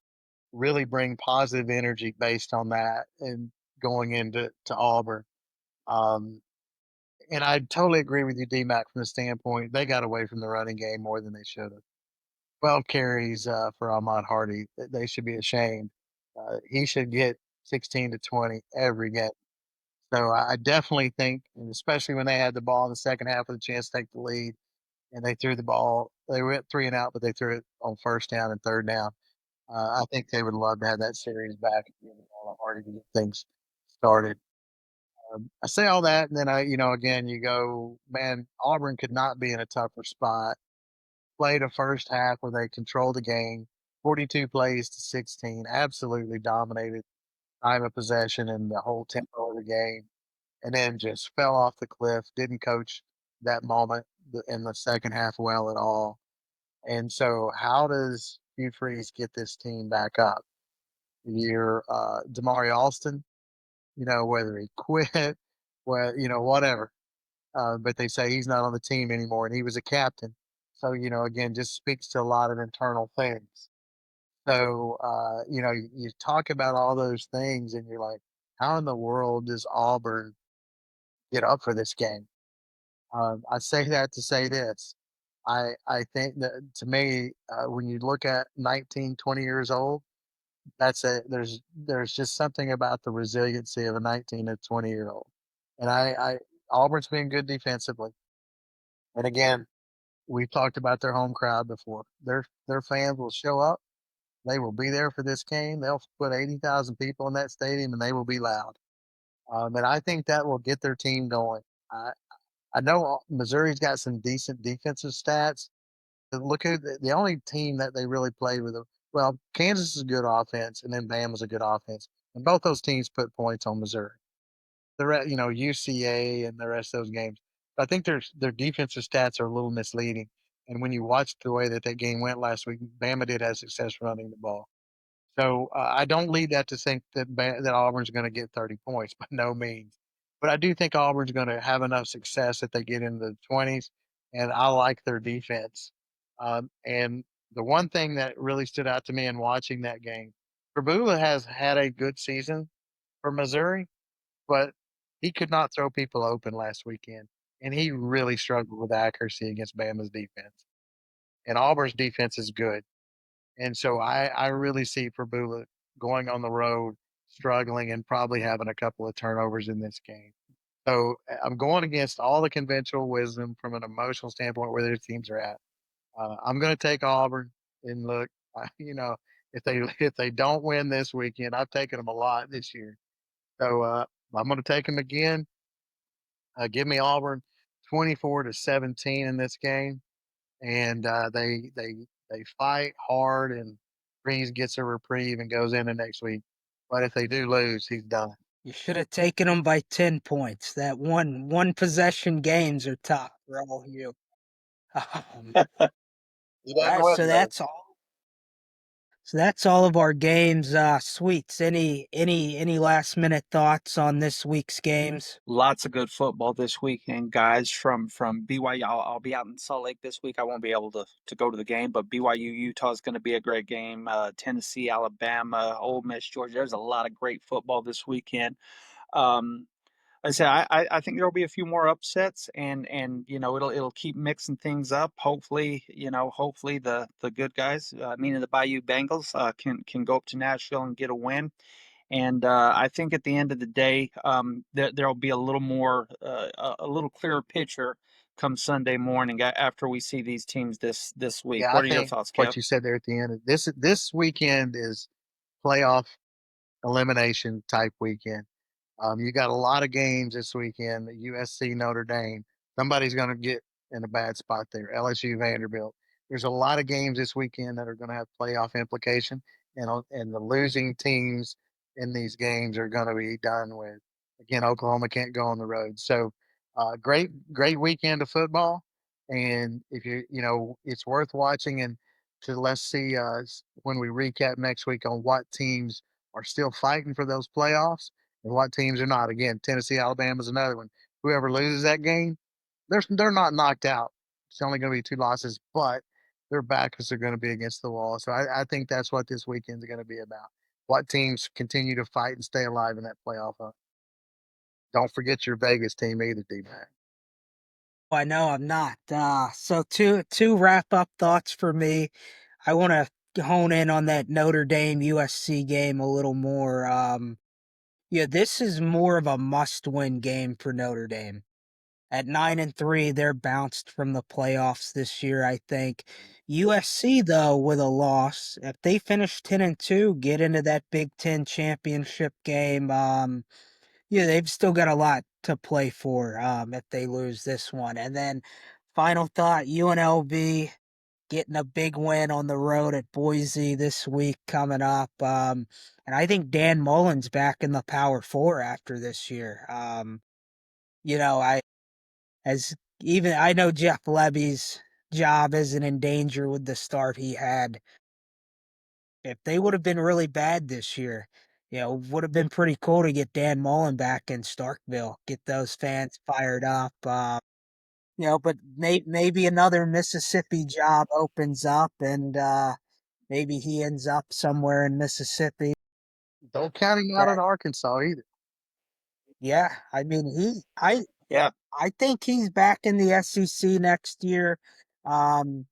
really bring positive energy based on that and going into Auburn. Um, and I totally agree with you, D-Mac, from the standpoint they got away from the running game more than they should have. 12 carries for Ahmad Hardy. They should be ashamed. He should get 16 to 20 every game. So I definitely think, and especially when they had the ball in the second half with a chance to take the lead, and they threw the ball. They were at 3 and out, but they threw it on first down and third down. I think they would love to have that series back and give the ball to Hardy to get things started. I say all that, and then again, you go, man, Auburn could not be in a tougher spot. Played a first half where they controlled the game, 42 plays to 16, absolutely dominated time of possession and the whole tempo of the game, and then just fell off the cliff. Didn't coach that moment in the second half well at all. And so, how does Hugh Freeze get this team back up? You're Damari Alston, whether he quit, well, whatever. But they say he's not on the team anymore, and he was a captain. So, again, just speaks to a lot of internal things. So, you talk about all those things, and you're like, how in the world does Auburn get up for this game? I say that to say this. I think that to me, when you look at 19, 20 years old, there's just something about the resiliency of a 19 to 20-year old. And Auburn's been good defensively. And again, we've talked about their home crowd before. Their fans will show up. They will be there for this game. They'll put 80,000 people in that stadium, and they will be loud. And I think that will get their team going. I know Missouri's got some decent defensive stats. But look at the only team that they really played with. Well, Kansas is a good offense, and then Bama's a good offense, and both those teams put points on Missouri. UCA and the rest of those games. I think their defensive stats are a little misleading. And when you watch the way that game went last week, Bama did have success running the ball. So I don't lead that to think that Auburn's going to get 30 points, by no means. But I do think Auburn's going to have enough success that they get into the 20s, and I like their defense. And the one thing that really stood out to me in watching that game, Prabula has had a good season for Missouri, but he could not throw people open last weekend, and he really struggled with accuracy against Bama's defense. And Auburn's defense is good. And so I really see Prabula going on the road, struggling, and probably having a couple of turnovers in this game. So I'm going against all the conventional wisdom from an emotional standpoint where their teams are at. I'm going to take Auburn, and look, if they don't win this weekend, I've taken them a lot this year. So I'm going to take them again. Give me Auburn 24 to 17 in this game, and they fight hard, and Breeze gets a reprieve and goes into next week. But if they do lose, he's done. You should have taken them by 10 points. That one possession games are tough for all of you. He All doesn't right, win so though. that's all of our games. Sweets. Any last minute thoughts on this week's games? Lots of good football this weekend, guys. From BYU, I'll be out in Salt Lake this week. I won't be able to go to the game, but BYU Utah is going to be a great game. Tennessee, Alabama, Ole Miss, Georgia. There's a lot of great football this weekend. Um, I say I think there will be a few more upsets, and it'll keep mixing things up. Hopefully the good guys, meaning the Bayou Bengals, can go up to Nashville and get a win. And I think at the end of the day, there'll be a little more, a little clearer picture come Sunday morning after we see these teams this week. Yeah, I What are your think thoughts, Kev? what you said there at the end of this weekend is playoff elimination type weekend. You got a lot of games this weekend. USC, Notre Dame, somebody's going to get in a bad spot there. LSU, Vanderbilt. There's a lot of games this weekend that are going to have playoff implication, and the losing teams in these games are going to be done with. Again, Oklahoma can't go on the road, so great weekend of football. And if it's worth watching. And let's see when we recap next week on what teams are still fighting for those playoffs and what teams are not. Again, Tennessee, Alabama is another one. Whoever loses that game, they're not knocked out. It's only going to be 2 losses, but their backs are going to be against the wall. So I think that's what this weekend's going to be about. What teams continue to fight and stay alive in that playoff hunt. Don't forget your Vegas team either, D-Mac. I know I'm not. So two wrap up thoughts for me. I want to hone in on that Notre Dame USC game a little more. Yeah, this is more of a must win game for Notre Dame. At 9-3, they're bounced from the playoffs this year, I think. USC though, with a loss, if they finish 10-2, get into that Big Ten championship game. Yeah, they've still got a lot to play for. If they lose this one, and then final thought: UNLV getting a big win on the road at Boise this week coming up. And I think Dan Mullen's back in the Power Four after this year. I as even I know Jeff Levy's job isn't in danger with the start he had. If they would have been really bad this year, would have been pretty cool to get Dan Mullen back in Starkville, get those fans fired up. But maybe another Mississippi job opens up, and maybe he ends up somewhere in Mississippi. Don't count him out That in Arkansas either. Yeah, I mean Yeah. I think he's back in the SEC next year. Um,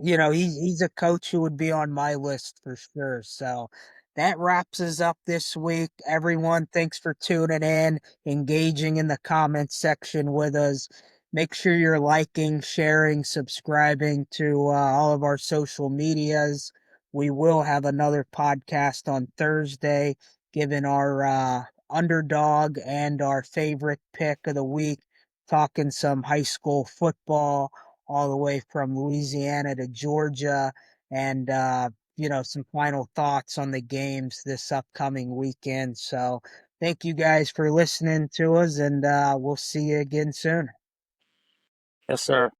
he's a coach who would be on my list for sure. So that wraps us up this week. Everyone, thanks for tuning in, engaging in the comments section with us. Make sure you're liking, sharing, subscribing to all of our social medias. We will have another podcast on Thursday, given our underdog and our favorite pick of the week, talking some high school football all the way from Louisiana to Georgia, and some final thoughts on the games this upcoming weekend. So thank you guys for listening to us, and we'll see you again soon. Yes, sir.